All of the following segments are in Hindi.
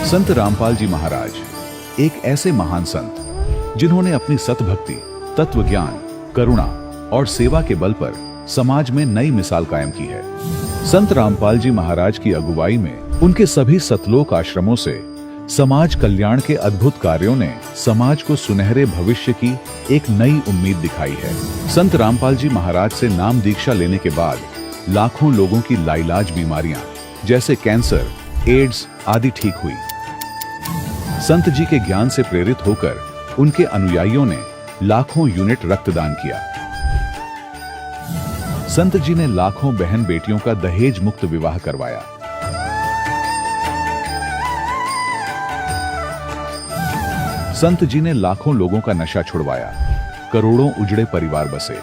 संत रामपाल जी महाराज एक ऐसे महान संत जिन्होंने अपनी सतभक्ति, तत्व ज्ञान, करुणा और सेवा के बल पर समाज में नई मिसाल कायम की है। संत रामपाल जी महाराज की अगुवाई में उनके सभी सतलोक आश्रमों से समाज कल्याण के अद्भुत कार्यों ने समाज को सुनहरे भविष्य की एक नई उम्मीद दिखाई है। संत रामपाल जी महाराज से नाम दीक्षा लेने के बाद लाखों लोगों की लाइलाज बीमारियां जैसे कैंसर, एड्स आदि ठीक हुई। संत जी के ज्ञान से प्रेरित होकर उनके अनुयायियों ने लाखों यूनिट रक्तदान किया। संत जी ने लाखों बहन बेटियों का दहेज मुक्त विवाह करवाया। संत जी ने लाखों लोगों का नशा छुड़वाया, करोड़ों उजड़े परिवार बसे।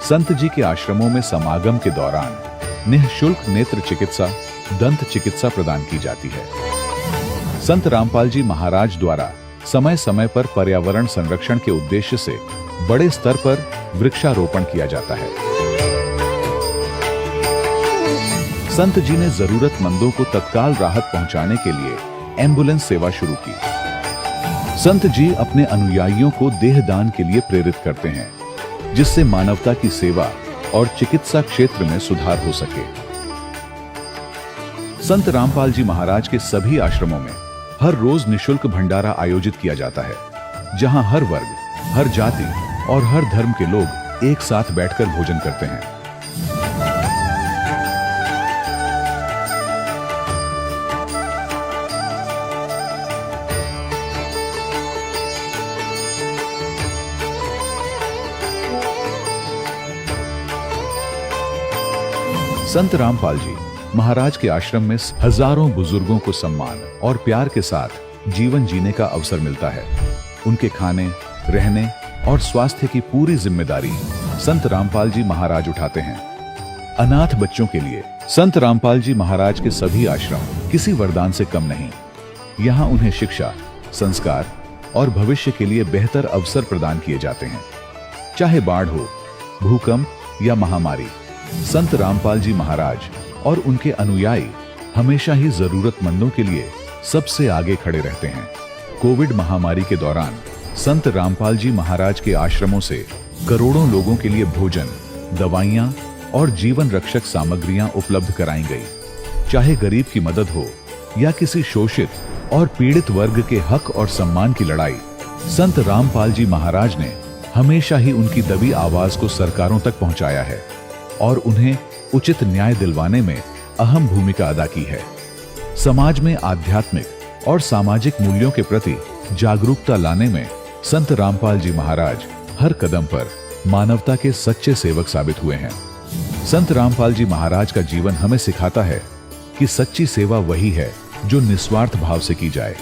संत जी के आश्रमों में समागम के दौरान निःशुल्क नेत्र चिकित्सा, दंत चिकित्सा प्रदान की जाती है। संत रामपाल जी महाराज द्वारा समय समय पर पर्यावरण संरक्षण के उद्देश्य से बड़े स्तर पर वृक्षारोपण किया जाता है। संत जी ने जरूरतमंदों को तत्काल राहत पहुंचाने के लिए एम्बुलेंस सेवा शुरू की। संत जी अपने अनुयायियों को देहदान के लिए प्रेरित करते हैं, जिससे मानवता की सेवा और चिकित्सा क्षेत्र में सुधार हो सके। संत रामपाल जी महाराज के सभी आश्रमों में हर रोज निःशुल्क भंडारा आयोजित किया जाता है, जहां हर वर्ग, हर जाति और हर धर्म के लोग एक साथ बैठकर भोजन करते हैं। संत रामपाल जी महाराज के आश्रम में हजारों बुजुर्गों को सम्मान और प्यार के साथ जीवन जीने का अवसर मिलता है। उनके खाने, रहने और स्वास्थ्य की पूरी जिम्मेदारी संत रामपाल जी महाराज उठाते हैं। अनाथ बच्चों के लिए संत रामपाल जी महाराज के सभी आश्रम किसी वरदान से कम नहीं। यहाँ उन्हें शिक्षा, संस्कार और भविष्य के लिए बेहतर अवसर प्रदान किए जाते हैं। चाहे बाढ़ हो, भूकंप या महामारी, संत रामपाल जी महाराज और उनके अनुयायी हमेशा ही जरूरतमंदों के लिए सबसे आगे खड़े रहते हैं। कोविड महामारी के दौरान संत रामपाल जी महाराज के आश्रमों से करोड़ों लोगों के लिए भोजन, दवाइयां और जीवन रक्षक सामग्रियां उपलब्ध कराई गई। चाहे गरीब की मदद हो या किसी शोषित और पीड़ित वर्ग के हक और सम्मान की लड़ाई, संत रामपाल जी महाराज ने हमेशा ही उनकी दबी आवाज को सरकारों तक पहुंचाया है और उन्हें उचित न्याय दिलवाने में अहम भूमिका अदा की है। समाज में आध्यात्मिक और सामाजिक मूल्यों के प्रति जागरूकता लाने में संत रामपाल जी महाराज हर कदम पर मानवता के सच्चे सेवक साबित हुए हैं। संत रामपाल जी महाराज का जीवन हमें सिखाता है कि सच्ची सेवा वही है जो निस्वार्थ भाव से की जाए।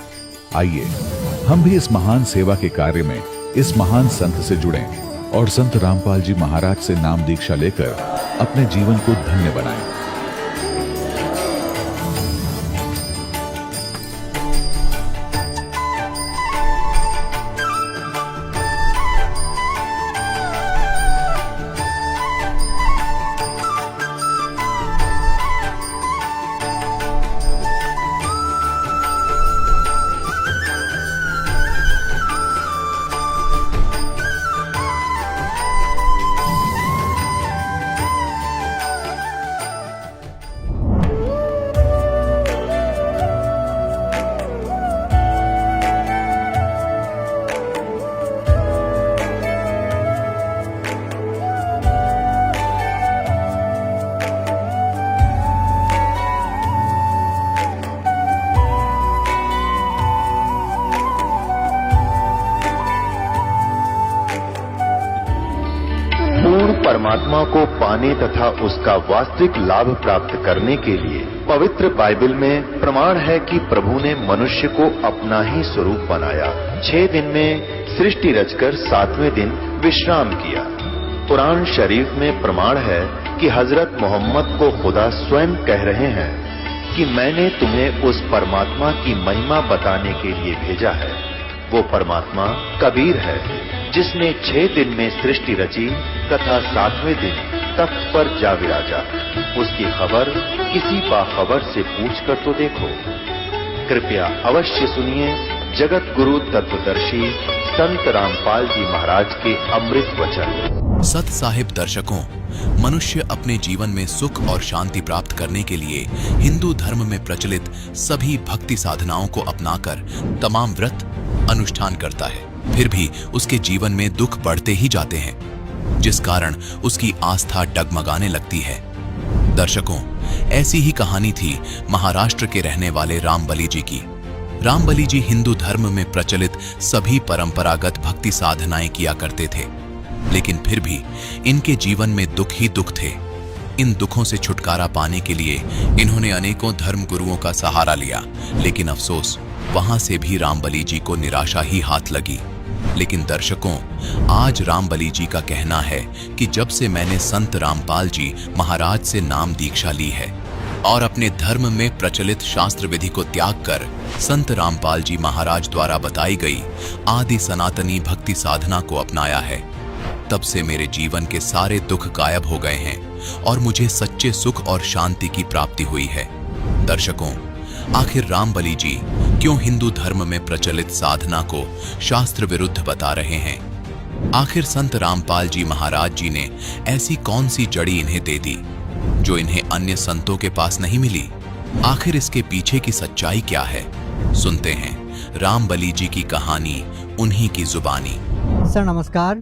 आइए हम भी इस महान सेवा के कार्य में इस महान संत से जुड़ें और संत रामपाल जी महाराज से नाम दीक्षा लेकर अपने जीवन को धन्य बनाएं। परमात्मा को पाने तथा उसका वास्तविक लाभ प्राप्त करने के लिए पवित्र बाइबल में प्रमाण है कि प्रभु ने मनुष्य को अपना ही स्वरूप बनाया। 6 दिन में सृष्टि रचकर 7वें दिन विश्राम किया। कुरान शरीफ में प्रमाण है कि हजरत मोहम्मद को खुदा स्वयं कह रहे हैं कि मैंने तुम्हें उस परमात्मा की महिमा बताने के लिए भेजा है। वो परमात्मा कबीर है जिसने 6 दिन में सृष्टि रची तथा 7वें दिन तख्त पर जा विराजा। उसकी खबर किसी बाखबर से पूछ कर तो देखो। कृपया अवश्य सुनिए जगत गुरु तत्वदर्शी संत रामपाल जी महाराज के अमृत वचन। सत साहिब दर्शकों, मनुष्य अपने जीवन में सुख और शांति प्राप्त करने के लिए हिंदू धर्म में प्रचलित सभी भक्ति साधनाओं को अपनाकर तमाम व्रत अनुष्ठान करता है। फिर भी उसके जीवन में दुख बढ़ते ही जाते हैं, जिस कारण उसकी आस्था डगमगाने लगती है। दर्शकों, ऐसी ही कहानी थी महाराष्ट्र के रहने वाले रामबली जी की। रामबली जी हिंदू धर्म में प्रचलित सभी परंपरागत भक्ति साधनाएं किया करते थे, लेकिन फिर भी इनके जीवन में दुख ही दुख थे। इन दुखों से छुटकारा पाने के लिए इन्होंने अनेकों धर्म गुरुओं का सहारा लिया, लेकिन अफसोस वहां से भी रामबली जी को निराशा ही हाथ लगी। लेकिन दर्शकों, आज रामबली जी का कहना है कि जब से मैंने संत रामपाल जी महाराज से नाम दीक्षा ली है और अपने धर्म में प्रचलित शास्त्र विधि को त्याग कर संत रामपाल जी महाराज द्वारा बताई गई आदि सनातनी भक्ति साधना को अपनाया है, तब से मेरे जीवन के सारे दुख गायब हो गए हैं और मुझे सच्चे सुख और शांति की प्राप्ति हुई है। दर्शकों, आखिर रामबली जी क्यों हिंदू धर्म में प्रचलित साधना को शास्त्र विरुद्ध बता रहे हैं? आखिर संत रामपाल जी महाराज जी ने ऐसी कौन सी जड़ी इन्हें दे दी जो इन्हें अन्य संतों के पास नहीं मिली? आखिर इसके पीछे की सच्चाई क्या है? सुनते हैं रामबली जी की कहानी उन्हीं की जुबानी। सर नमस्कार।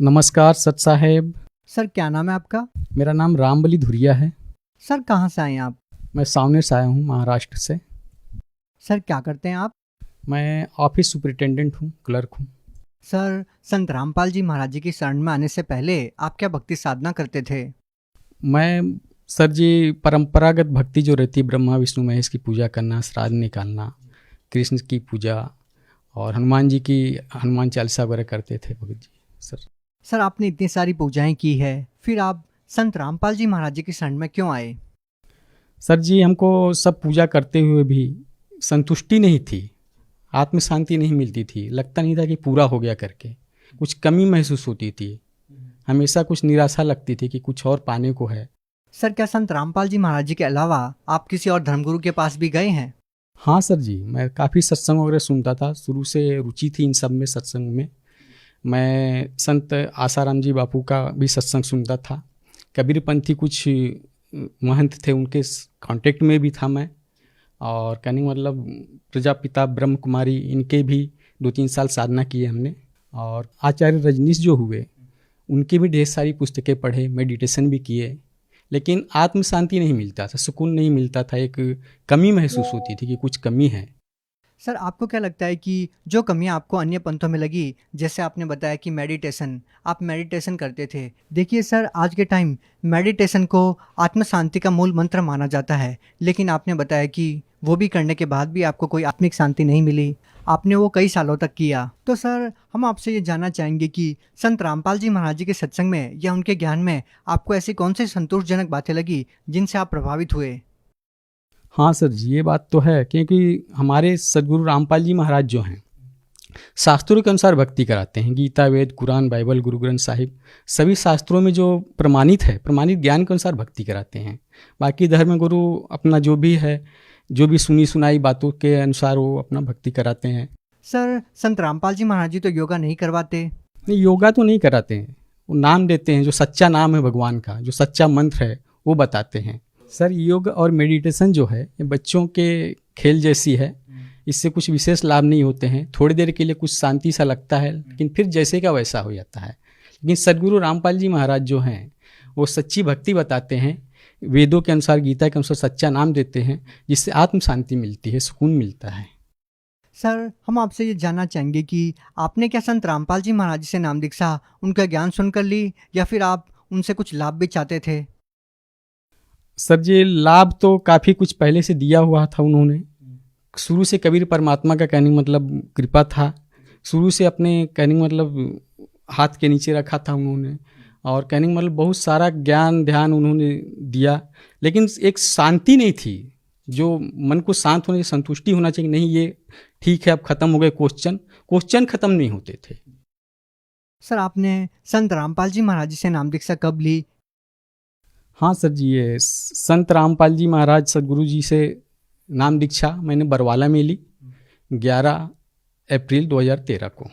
नमस्कार सत साहेब। सर क्या नाम है आपका? मेरा नाम रामबली धुरिया है। सर कहाँ से आए हैं आप? मैं सामने से आया हूँ, महाराष्ट्र से। सर क्या करते हैं आप? मैं ऑफिस सुपरिटेंडेंट हूँ, क्लर्क हूँ। सर संत रामपाल जी महाराज जी की शरण में आने से पहले आप क्या भक्ति साधना करते थे? मैं सर जी परंपरागत भक्ति जो रहती, ब्रह्मा विष्णु महेश की पूजा करना, श्राद्ध निकालना, कृष्ण की पूजा और हनुमान जी की हनुमान चालीसा वगैरह करते थे भगत जी। सर आपने इतनी सारी पूजाएं की है, फिर आप संत रामपाल जी महाराज जी की शरण में क्यों आए? सर जी हमको सब पूजा करते हुए भी संतुष्टि नहीं थी, आत्म शांति नहीं मिलती थी। लगता नहीं था कि पूरा हो गया करके, कुछ कमी महसूस होती थी। हमेशा कुछ निराशा लगती थी कि कुछ और पाने को है। सर क्या संत रामपाल जी महाराज जी के अलावा आप किसी और धर्मगुरु के पास भी गए हैं? हाँ सर जी, मैं काफ़ी सत्संग वगैरह सुनता था, शुरू से रुचि थी इन सब में, सत्संग में। मैं संत आसाराम जी बापू का भी सत्संग सुनता था। कबीरपंथी कुछ महंत थे, उनके कांटेक्ट में भी था मैं। और कहने मतलब प्रजापिता ब्रह्म कुमारी, इनके भी 2-3 साल साधना किए हमने। और आचार्य रजनीश जो हुए, उनकी भी ढेर सारी पुस्तकें पढ़े, मेडिटेशन भी किए, लेकिन आत्म शांति नहीं मिलता था, सुकून नहीं मिलता था। एक कमी महसूस होती थी कि कुछ कमी है। सर आपको क्या लगता है कि जो कमियां आपको अन्य पंथों में लगी, जैसे आपने बताया कि मेडिटेशन, आप मेडिटेशन करते थे। देखिए सर, आज के टाइम मेडिटेशन को आत्म शांति का मूल मंत्र माना जाता है, लेकिन आपने बताया कि वो भी करने के बाद भी आपको कोई आत्मिक शांति नहीं मिली। आपने वो कई सालों तक किया। तो सर हम आपसे ये जानना चाहेंगे कि संत रामपाल जी महाराज जी के सत्संग में या उनके ज्ञान में आपको ऐसी कौन सी संतोषजनक बातें लगी जिनसे आप प्रभावित हुए? हाँ सर जी, ये बात तो है, क्योंकि हमारे सदगुरु रामपाल जी महाराज जो हैं शास्त्रों के अनुसार भक्ति कराते हैं। गीता, वेद, कुरान, बाइबल, गुरु ग्रंथ साहिब, सभी शास्त्रों में जो प्रमाणित है, प्रमाणित ज्ञान के अनुसार भक्ति कराते हैं। बाकी धर्म गुरु अपना जो भी है, जो भी सुनी सुनाई बातों के अनुसार वो अपना भक्ति कराते हैं। सर संत रामपाल जी महाराज जी तो योगा नहीं करवाते? नहीं, योगा तो नहीं कराते हैं, वो नाम देते हैं, जो सच्चा नाम है भगवान का, जो सच्चा मंत्र है वो बताते हैं। सर योग और मेडिटेशन जो है ये बच्चों के खेल जैसी है, इससे कुछ विशेष लाभ नहीं होते हैं। थोड़ी देर के लिए कुछ शांति सा लगता है, लेकिन फिर जैसे का वैसा हो जाता है। लेकिन सदगुरु रामपाल जी महाराज जो हैं वो सच्ची भक्ति बताते हैं, वेदों के अनुसार, गीता के अनुसार सच्चा नाम देते हैं, जिससे आत्म शांति मिलती है, सुकून मिलता है। सर हम आपसे ये जानना चाहेंगे कि आपने क्या संत रामपाल जी महाराज जी से नाम दीक्षा, उनका ज्ञान सुनकर ली, या फिर आप उनसे कुछ लाभ भी चाहते थे? सर जी लाभ तो काफ़ी कुछ पहले से दिया हुआ था उन्होंने। शुरू से कबीर परमात्मा का कहने मतलब कृपा था, शुरू से अपने कहने मतलब हाथ के नीचे रखा था उन्होंने, और कहने मतलब बहुत सारा ज्ञान ध्यान उन्होंने दिया, लेकिन एक शांति नहीं थी। जो मन को शांत होने, संतुष्टि होना चाहिए, नहीं ये ठीक है अब ख़त्म हो गए, क्वेश्चन ख़त्म नहीं होते थे। सर आपने संत रामपाल जी महाराज जी से नाम दीक्षा कब ली? हाँ सर जी, ये संत रामपाल जी महाराज सदगुरु जी से नाम दीक्षा मैंने बरवाला में ली 11 अप्रैल 2013 को।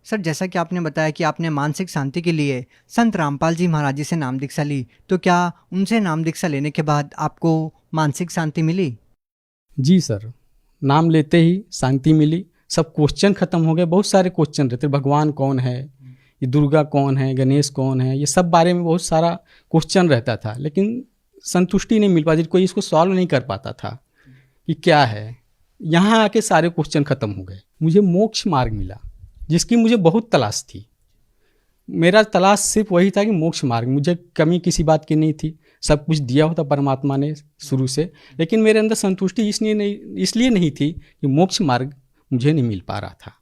सर जैसा कि आपने बताया कि आपने मानसिक शांति के लिए संत रामपाल जी महाराज जी से नाम दीक्षा ली, तो क्या उनसे नाम दीक्षा लेने के बाद आपको मानसिक शांति मिली? जी सर, नाम लेते ही शांति मिली, सब क्वेश्चन खत्म हो गए। बहुत सारे क्वेश्चन रहते, भगवान कौन है, ये दुर्गा कौन है, गणेश कौन है, ये सब बारे में बहुत सारा क्वेश्चन रहता था, लेकिन संतुष्टि नहीं मिल पाती, कोई इसको सॉल्व नहीं कर पाता था कि क्या है। यहाँ आके सारे क्वेश्चन खत्म हो गए। मुझे मोक्ष मार्ग मिला, जिसकी मुझे बहुत तलाश थी। मेरा तलाश सिर्फ वही था कि मोक्ष मार्ग, मुझे कमी किसी बात की नहीं थी, सब कुछ दिया होता परमात्मा ने शुरू से, लेकिन मेरे अंदर संतुष्टि इसलिए नहीं थी कि मोक्ष मार्ग मुझे नहीं मिल पा रहा था।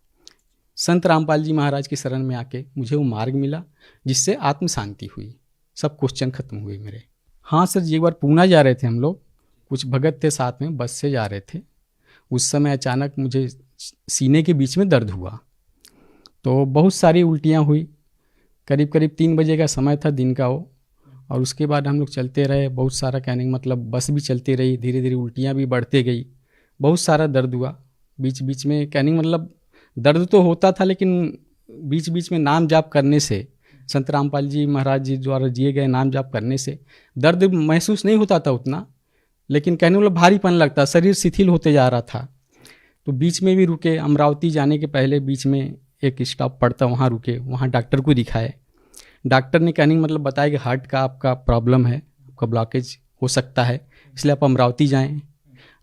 संत रामपाल जी महाराज की शरण में आके मुझे वो मार्ग मिला, जिससे आत्म शांति हुई, सब क्वेश्चन खत्म हुए मेरे। हाँ सर जी, एक बार पूना जा रहे थे हम लोग, कुछ भगत थे साथ में, बस से जा रहे थे। उस समय अचानक मुझे सीने के बीच में दर्द हुआ, तो बहुत सारी उल्टियाँ हुई। करीब करीब 3 बजे का समय था दिन का वो, और उसके बाद हम लोग चलते रहे, बहुत सारा कहने का मतलब बस भी चलती रही, धीरे धीरे उल्टियाँ भी बढ़ते गई, बहुत सारा दर्द हुआ। बीच बीच में कहने का मतलब दर्द तो होता था, लेकिन बीच बीच में नाम जाप करने से, संत रामपाल जी महाराज जी द्वारा दिए गए नाम जाप करने से दर्द महसूस नहीं होता था उतना, लेकिन कहने मतलब भारीपन लगता, शरीर शिथिल होते जा रहा था। तो बीच में भी रुके, अमरावती जाने के पहले बीच में एक स्टॉप पड़ता, वहाँ रुके, वहाँ डॉक्टर को दिखाए। डॉक्टर ने कहने मतलब बताया कि हार्ट का आपका प्रॉब्लम है, आपका ब्लॉकेज हो सकता है, इसलिए आप अमरावती जाएं।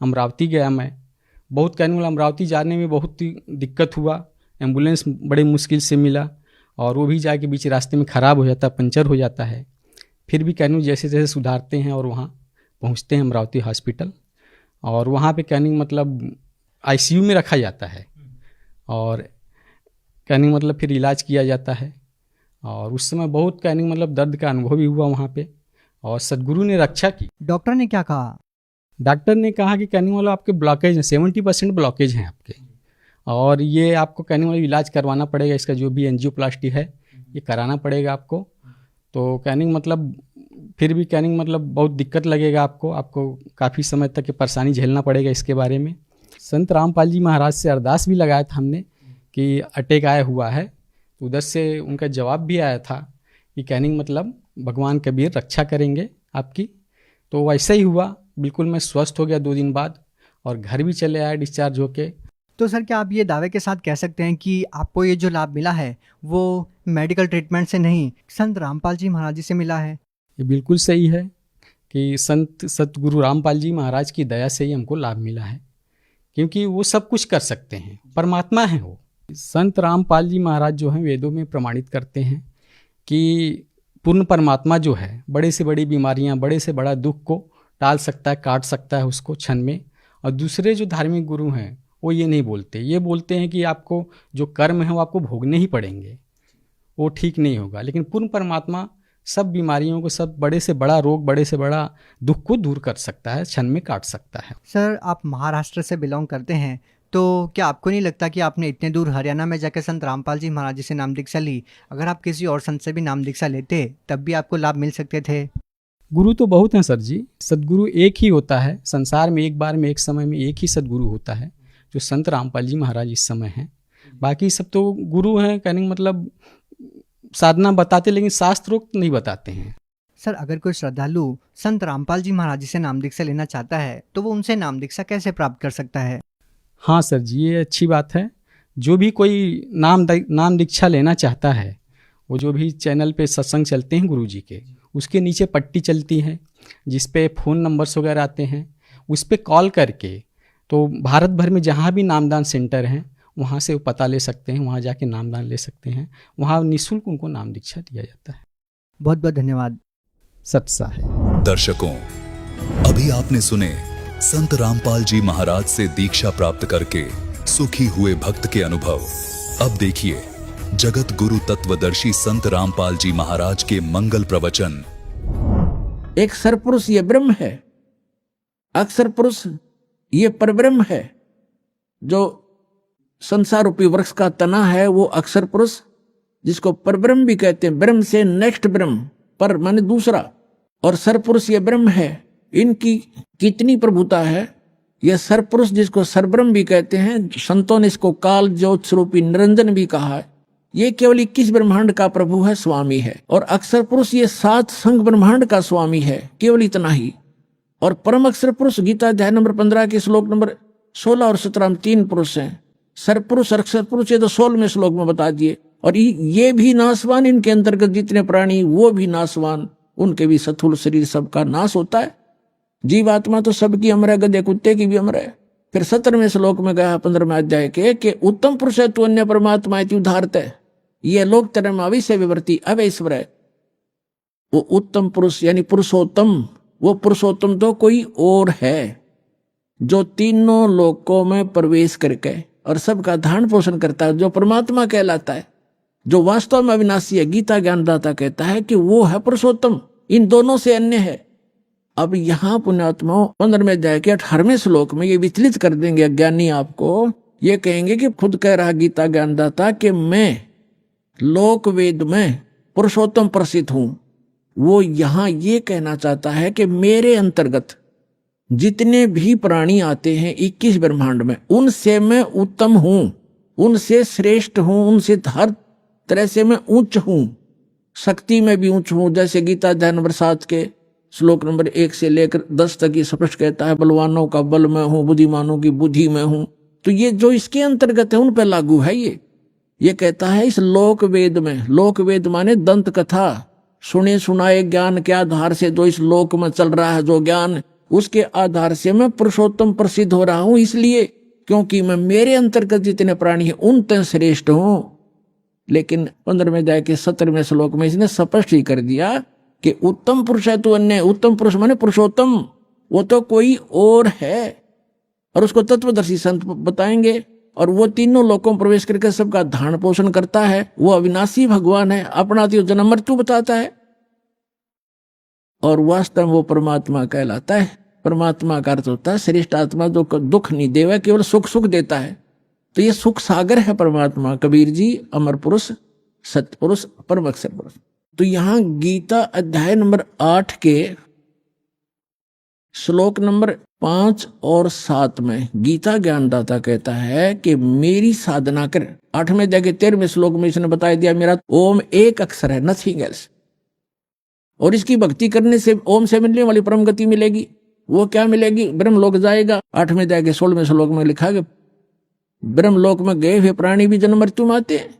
अमरावती गया मैं, बहुत कहने मतलब अमरावती जाने में बहुत ही दिक्कत हुआ, एम्बुलेंस बड़े मुश्किल से मिला, और वो भी जाके बीच रास्ते में ख़राब हो जाता, पंचर हो जाता है। फिर भी कहने जैसे जैसे सुधारते हैं और वहाँ पहुँचते हैं अमरावती हॉस्पिटल, और वहाँ पे कहने मतलब आईसीयू में रखा जाता है, और कहने मतलब फिर इलाज किया जाता है। और उस समय बहुत कहने मतलब दर्द का अनुभव भी हुआ वहाँ पे, और सदगुरु ने रक्षा की। डॉक्टर ने क्या कहा? डॉक्टर ने कहा कि कहने वाला आपके ब्लॉकेज हैं, 70% ब्लॉकेज हैं आपके, और ये आपको कहने वाला इलाज करवाना पड़ेगा, इसका जो भी एंजियोप्लास्टी है ये कराना पड़ेगा आपको। तो कहने मतलब फिर भी कहने मतलब बहुत दिक्कत लगेगा आपको काफ़ी समय तक ये परेशानी झेलना पड़ेगा इसके बारे में। संत रामपाल जी महाराज से अरदास भी लगाया था हमने कि अटैक आया हुआ है, तो उधर से उनका जवाब भी आया था कि कहने मतलब भगवान कबीर रक्षा करेंगे आपकी। तो वैसा ही हुआ, बिल्कुल मैं स्वस्थ हो गया 2 दिन बाद, और घर भी चले आया डिस्चार्ज होके। तो सर क्या आप ये दावे के साथ कह सकते हैं कि आपको ये जो लाभ मिला है वो मेडिकल ट्रीटमेंट से नहीं, संत रामपाल जी महाराज जी से मिला है? ये बिल्कुल सही है कि संत सतगुरु रामपाल जी महाराज की दया से ही हमको लाभ मिला है, क्योंकि वो सब कुछ कर सकते हैं, परमात्मा हैं वो। संत रामपाल जी महाराज जो हैं वेदों में प्रमाणित करते हैं कि पूर्ण परमात्मा जो है बड़े से बड़ी बीमारियां, बड़े से बड़ा दुख को टाल सकता है, काट सकता है उसको क्षण में। और दूसरे जो धार्मिक गुरु हैं वो ये नहीं बोलते, ये बोलते हैं कि आपको जो कर्म है वो आपको भोगने ही पड़ेंगे, वो ठीक नहीं होगा। लेकिन पूर्ण परमात्मा सब बीमारियों को, सब बड़े से बड़ा रोग, बड़े से बड़ा दुख को दूर कर सकता है, क्षण में काट सकता है। सर आप महाराष्ट्र से बिलोंग करते हैं, तो क्या आपको नहीं लगता कि आपने इतने दूर हरियाणा में जाकर संत रामपाल जी महाराज जी से नाम दीक्षा ली, अगर आप किसी और संत से भी नाम दीक्षा लेते तब भी आपको लाभ मिल सकते थे? गुरु तो बहुत हैं सर जी, सदगुरु एक ही होता है संसार में, एक बार में एक समय में एक ही सदगुरु होता है जो संत रामपाल जी महाराज इस समय हैं। बाकी सब तो गुरु हैं, कहने का मतलब साधना बताते, लेकिन शास्त्रोक्त नहीं बताते हैं। सर अगर कोई श्रद्धालु संत रामपाल जी महाराज जी से नाम दीक्षा लेना चाहता है तो वो उनसे नाम दीक्षा कैसे प्राप्त कर सकता है? हाँ सर जी, ये अच्छी बात है। जो भी कोई नाम दीक्षा लेना चाहता है, वो जो भी चैनल पे सत्संग चलते हैं गुरु जी के, उसके नीचे पट्टी चलती है जिस पे फ़ोन नंबर्स वगैरह आते हैं, उस पे कॉल करके, तो भारत भर में जहाँ भी नामदान सेंटर हैं वहाँ से वो पता ले सकते हैं, वहाँ जाके नामदान ले सकते हैं, वहाँ निःशुल्क उनको नाम दीक्षा दिया जाता है। बहुत बहुत धन्यवाद। सत्सा है। दर्शकों, अभी आपने सुने संत रामपाल जी महाराज से दीक्षा प्राप्त करके सुखी हुए भक्त के अनुभव। अब देखिए जगत गुरु तत्वदर्शी संत रामपाल जी महाराज के मंगल प्रवचन। एक सरपुरुष ये ब्रह्म है, अक्षर पुरुष ये परब्रह्म है। जो संसार रूपी वृक्ष का तना है वो अक्षर पुरुष, जिसको परब्रह्म भी कहते हैं। ब्रह्म से नेक्स्ट ब्रह्म, पर माने दूसरा, और सरपुरुष ये ब्रह्म है। इनकी कितनी प्रभुता है यह सरपुरुष जिसको सरब्रह्म भी कहते हैं, संतों ने इसको काल ज्योत स्वरूपी निरंजन भी कहा है, ये केवल 21 ब्रह्मांड का प्रभु है, स्वामी है। और अक्षर पुरुष ये 7 संघ ब्रह्मांड का स्वामी है, केवल इतना ही। और परम अक्षर पुरुष गीता अध्याय नंबर 15 के श्लोक नंबर 16 और 17 में 3 पुरुष हैं, सरपुरुष अक्षर पुरुष, ये तो 16वें श्लोक में बता दिए। और ये भी नाशवान, इनके अंतर्गत जितने प्राणी वो भी नाशवान, उनके भी स्थूल शरीर सबका नाश होता है। जीवात्मा तो सबकी अमर है, गधे कुत्ते की भी अमर है। फिर 17वें श्लोक में गया 15वें अध्याय के कि उत्तम पुरुष है तू अन्य परमात्मा उदाहरत है, ये लोक तरम अविश्य विवर्ती अवैश्वर है। वो उत्तम पुरुष यानी पुरुषोत्तम, वो पुरुषोत्तम तो कोई और है जो तीनों लोकों में प्रवेश करके और सबका धारण पोषण करता है, जो परमात्मा कहलाता है, जो वास्तव में अविनाशी है। गीता ज्ञानदाता कहता है कि वो है पुरुषोत्तम, इन दोनों से अन्य है। अब यहां पुण्यात्माओं 15वें अध्याय के 18वें श्लोक में ये विचलित कर देंगे अज्ञानी आपको। ये कहेंगे कि खुद कह रहा गीता ज्ञानदाता कि मैं लोक वेद में पुरुषोत्तम प्रसिद्ध हूं। वो यहां ये कहना चाहता है कि मेरे अंतर्गत जितने भी प्राणी आते हैं 21 ब्रह्मांड में, उनसे मैं उत्तम हूं, उनसे श्रेष्ठ हूं, उनसे हर तरह से मैं उच्च हूं, शक्ति में भी उच्च हूं। जैसे गीता अध्याय नंबर 7 के श्लोक नंबर 1 से लेकर 10 तक ये स्पष्ट कहता है, बलवानों का बल में हूं, बुद्धिमानों की बुद्धि में हूं। तो ये जो इसके अंतर्गत है उन पर लागू है। ये कहता है इस लोक वेद में, लोक वेद माने दंत कथा, सुने सुनाए ज्ञान के आधार से जो इस लोक में चल रहा है जो ज्ञान, उसके आधार से मैं पुरुषोत्तम प्रसिद्ध हो रहा हूं, इसलिए क्योंकि मैं मेरे अंतर्गत जितने प्राणी हैं उन तक श्रेष्ठ हूं। लेकिन 15वें अध्याय के 17वें श्लोक में इसने स्पष्ट ही कर दिया कि उत्तम पुरुष है तो अन्य, उत्तम पुरुष माने पुरुषोत्तम, वो तो कोई और है। और उसको तत्वदर्शी संत बताएंगे। और वो तीनों लोकों में प्रवेश करके सबका धारण पोषण करता है, वो अविनाशी भगवान है, अपना तो जन्म मृत्यु बताता है और वास्तव में वो परमात्मा कहलाता है। परमात्मा का अर्थ होता है श्रेष्ठ आत्मा, जो दुख नहीं देवा, केवल सुख सुख देता है। तो ये सुख सागर है परमात्मा। कबीर जी अमर पुरुष, सत्य पुरुष, परम अक्षर पुरुष। तो यहां गीता अध्याय नंबर 8 के श्लोक नंबर 5 और 7 में गीता ज्ञानदाता कहता है कि मेरी साधना कर। 8वें अध्याय के 13वें श्लोक में इसने बता दिया मेरा ओम एक अक्षर है, नथिंग एल्स। और इसकी भक्ति करने से ओम से मिलने वाली परम गति मिलेगी। वो क्या मिलेगी? ब्रह्म लोक जाएगा। 8वें अध्याय के 16वें श्लोक में लिखा है ब्रह्म लोक में गए हुए प्राणी भी जन्म मृत्यु में आते हैं।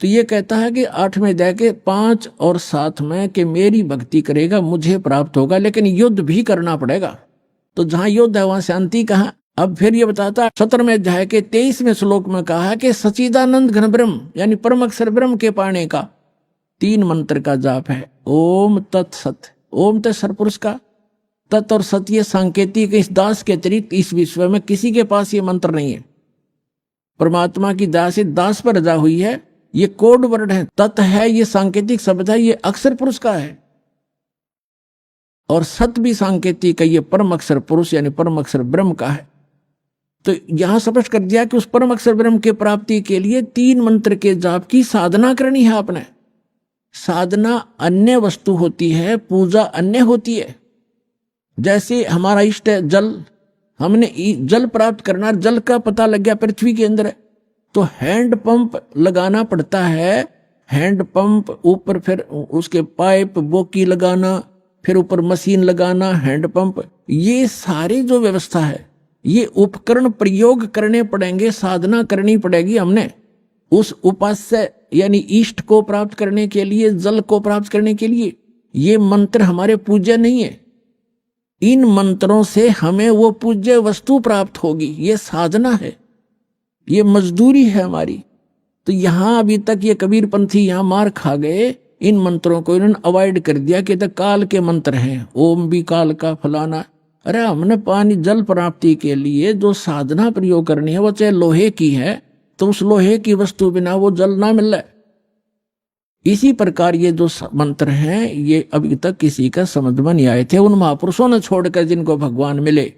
तो ये कहता है कि 8वें अध्याय के 5 और 7 में कि मेरी भक्ति करेगा मुझे प्राप्त होगा, लेकिन युद्ध भी करना पड़ेगा। तो जहां युद्ध है वहां शांति कहाँ? अब फिर ये बताता है 17वें अध्याय के 23वें श्लोक में कहा है कि सच्चिदानंद घन ब्रह्म यानी परम अक्षर ब्रह्म के पाने का 3 मंत्र का जाप है। ओम तत्सत। ओम तो सरपुरुष का, तत् और सत ये सांकेतिक, इस दास के अतिरिक्त इस विश्व में किसी के पास ये मंत्र नहीं है। परमात्मा की दास दास पर रजा हुई है। ये कोड वर्ड है, तत् है, ये सांकेतिक शब्द है, ये अक्षर पुरुष का है। और सत भी सांकेतिक है, ये परम अक्षर पुरुष यानी परम अक्षर ब्रह्म का है। तो यहां स्पष्ट कर दिया कि उस परम अक्षर ब्रह्म के प्राप्ति के लिए 3 मंत्र के जाप की साधना करनी है आपने। साधना अन्य वस्तु होती है, पूजा अन्य होती है। जैसे हमारा इष्ट है जल, हमने जल प्राप्त करना, जल का पता लग गया पृथ्वी के अंदर है, तो हैंड पंप लगाना पड़ता है। हैंड पंप ऊपर फिर उसके पाइप बोकी लगाना, फिर ऊपर मशीन लगाना, हैंड पंप, ये सारी जो व्यवस्था है ये उपकरण प्रयोग करने पड़ेंगे, साधना करनी पड़ेगी हमने उस उपास्य यानी इष्ट को प्राप्त करने के लिए, जल को प्राप्त करने के लिए। ये मंत्र हमारे पूज्य नहीं है, इन मंत्रों से हमें वो पूज्य वस्तु प्राप्त होगी। ये साधना है, ये मजदूरी है हमारी। तो यहां अभी तक ये कबीर पंथी यहां मार खा गए, इन मंत्रों को इन्होंने अवॉइड कर दिया कि तक काल के मंत्र हैं, ओम भी काल का फलाना। अरे हमने पानी जल प्राप्ति के लिए जो साधना प्रयोग करनी है वो चाहे लोहे की है, तो उस लोहे की वस्तु बिना वो जल ना मिल रहा। इसी प्रकार ये जो मंत्र हैं ये अभी तक किसी का समझ में नहीं आए थे। उन महापुरुषों ने छोड़कर जिनको भगवान मिले,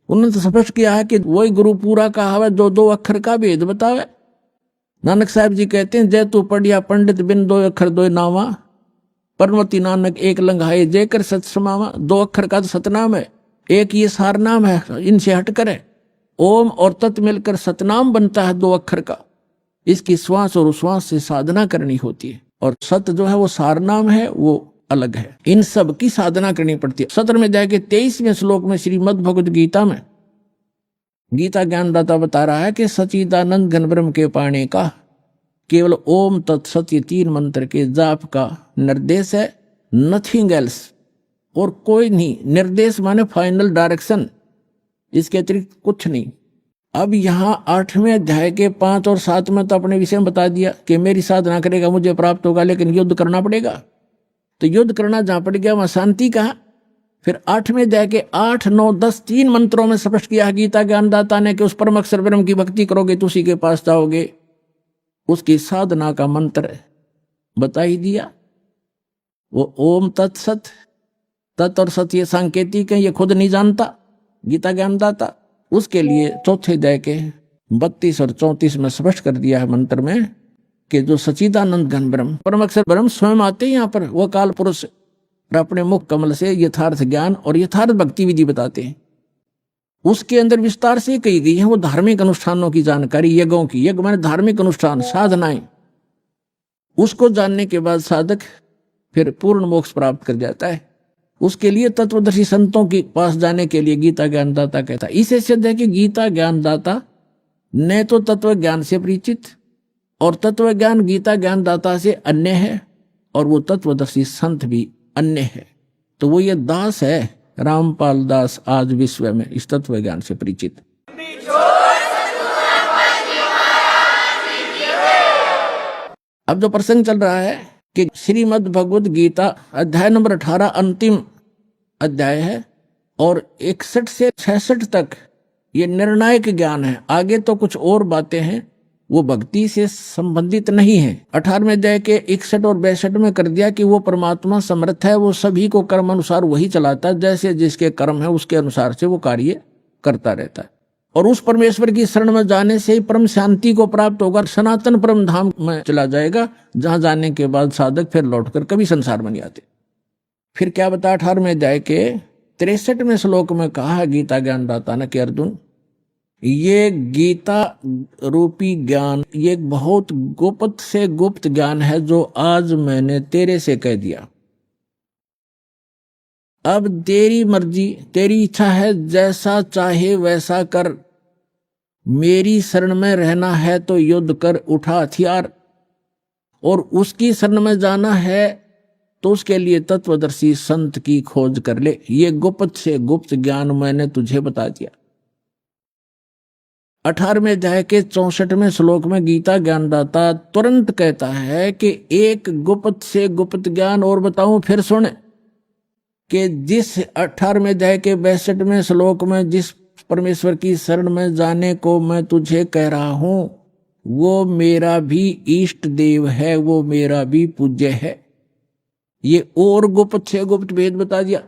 उन्होंने तो स्पष्ट किया है कि वही गुरु पूरा कहा है, 2 अक्षर का भेद बतावे। नानक साहब जी कहते हैं, जय तू पढ़िया पंडित बिन 2 अक्षर 2 नामा, परमति नानक एक लंघाए जय कर सत समावा। 2 अक्षर का तो सतनाम है, एक ये सार नाम है, इनसे हटकर है। ओम और तत् मिलकर सतनाम बनता है 2 अक्षर का। इसकी श्वास और उश्वास से साधना करनी होती है, और सत जो है वो सार नाम है, वो अलग है। इन सब की साधना करनी पड़ती है। 17 में जाके 23वें श्लोक में श्रीमद् भगवद गीता में गीता ज्ञानदाता बता रहा है कि सच्चिदानंद घन ब्रह्म के पाने का केवल ओम तत्सत ये 3 मंत्र के जाप का निर्देश है, नथिंग एल्स, और कोई नहीं। निर्देश माने फाइनल डायरेक्शन, इसके अतिरिक्त कुछ नहीं। अब यहाँ 8वें अध्याय के 5 और 7 में तो अपने विषय में बता दिया कि मेरी साधना करेगा मुझे प्राप्त होगा, लेकिन युद्ध करना पड़ेगा। तो युद्ध करना जहां पड़ गया वहां शांति कहा। फिर 8वें अध्याय के 8, 9, 10 3 मंत्रों में स्पष्ट किया गीता ज्ञानदाता ने कि उस परम अक्षर ब्रह्म की भक्ति करोगे तो उसी के पास जाओगे। उसकी साधना का मंत्र बता ही दिया, वो ओम तत्सत। तत् और सत ये सांकेतिक है, ये खुद नहीं जानता गीता ज्ञानदाता। उसके लिए 4थे अध्याय के 32 और 34 में स्पष्ट कर दिया है मंत्र में कि जो सच्चिदानंद घन ब्रह्म परम अक्षर ब्रह्म स्वयं आते हैं यहाँ पर, वो काल पुरुष और अपने मुख कमल से यथार्थ ज्ञान और यथार्थ भक्ति विधि बताते हैं। उसके अंदर विस्तार से कही गई है वो धार्मिक अनुष्ठानों की जानकारी, यज्ञों की। यज्ञ माने धार्मिक अनुष्ठान, साधनाएं। उसको जानने के बाद साधक फिर पूर्ण मोक्ष प्राप्त कर जाता है। उसके लिए तत्वदर्शी संतों के पास जाने के लिए गीता ज्ञानदाता कहता है। इसे सिद्ध है कि गीता ज्ञानदाता न तो तत्व ज्ञान से परिचित, और तत्व ज्ञान गीता ज्ञानदाता से अन्य है, और वो तत्वदर्शी संत भी अन्य है। तो वो ये दास है, रामपाल दास, आज विश्व में इस तत्व ज्ञान से परिचित। अब जो प्रसंग चल रहा है कि श्रीमद् भगवद गीता अध्याय नंबर 18 अंतिम अध्याय है, और 61 से 66 तक ये निर्णायक ज्ञान है। आगे तो कुछ और बातें हैं, वो भक्ति से संबंधित नहीं है। 18वें अध्याय के 61 और 62 में कर दिया कि वो परमात्मा समर्थ है, वो सभी को कर्म अनुसार वही चलाता है, जैसे जिसके कर्म है उसके अनुसार से वो कार्य करता रहता है। और उस परमेश्वर की शरण में जाने से ही परम शांति को प्राप्त होगा, सनातन परम धाम में चला जाएगा, जहां जाने के बाद साधक फिर लौटकर कभी संसार में नहीं आते। फिर क्या बता 18वें अध्याय के 63वें श्लोक में कहा गीता ज्ञानदाता ने कि अर्जुन, ये गीता रूपी ज्ञान ये एक बहुत गुप्त से गुप्त ज्ञान है जो आज मैंने तेरे से कह दिया। अब तेरी मर्जी, तेरी इच्छा है, जैसा चाहे वैसा कर। मेरी शरण में रहना है तो युद्ध कर, उठा हथियार, और उसकी शरण में जाना है तो उसके लिए तत्वदर्शी संत की खोज कर ले। ये गुप्त से गुप्त ज्ञान मैंने तुझे बता दिया। 18वें अध्याय के 64वें श्लोक में गीता ज्ञानदाता तुरंत कहता है कि एक गुप्त से गुप्त ज्ञान और बताऊं, फिर सुन कि जिस 18वें अध्याय के 62वें श्लोक में जिस परमेश्वर की शरण में जाने को मैं तुझे कह रहा हूं, वो मेरा भी इष्ट देव है, वो मेरा भी पूज्य है। ये और गुप्त से गुप्त भेद बता दिया।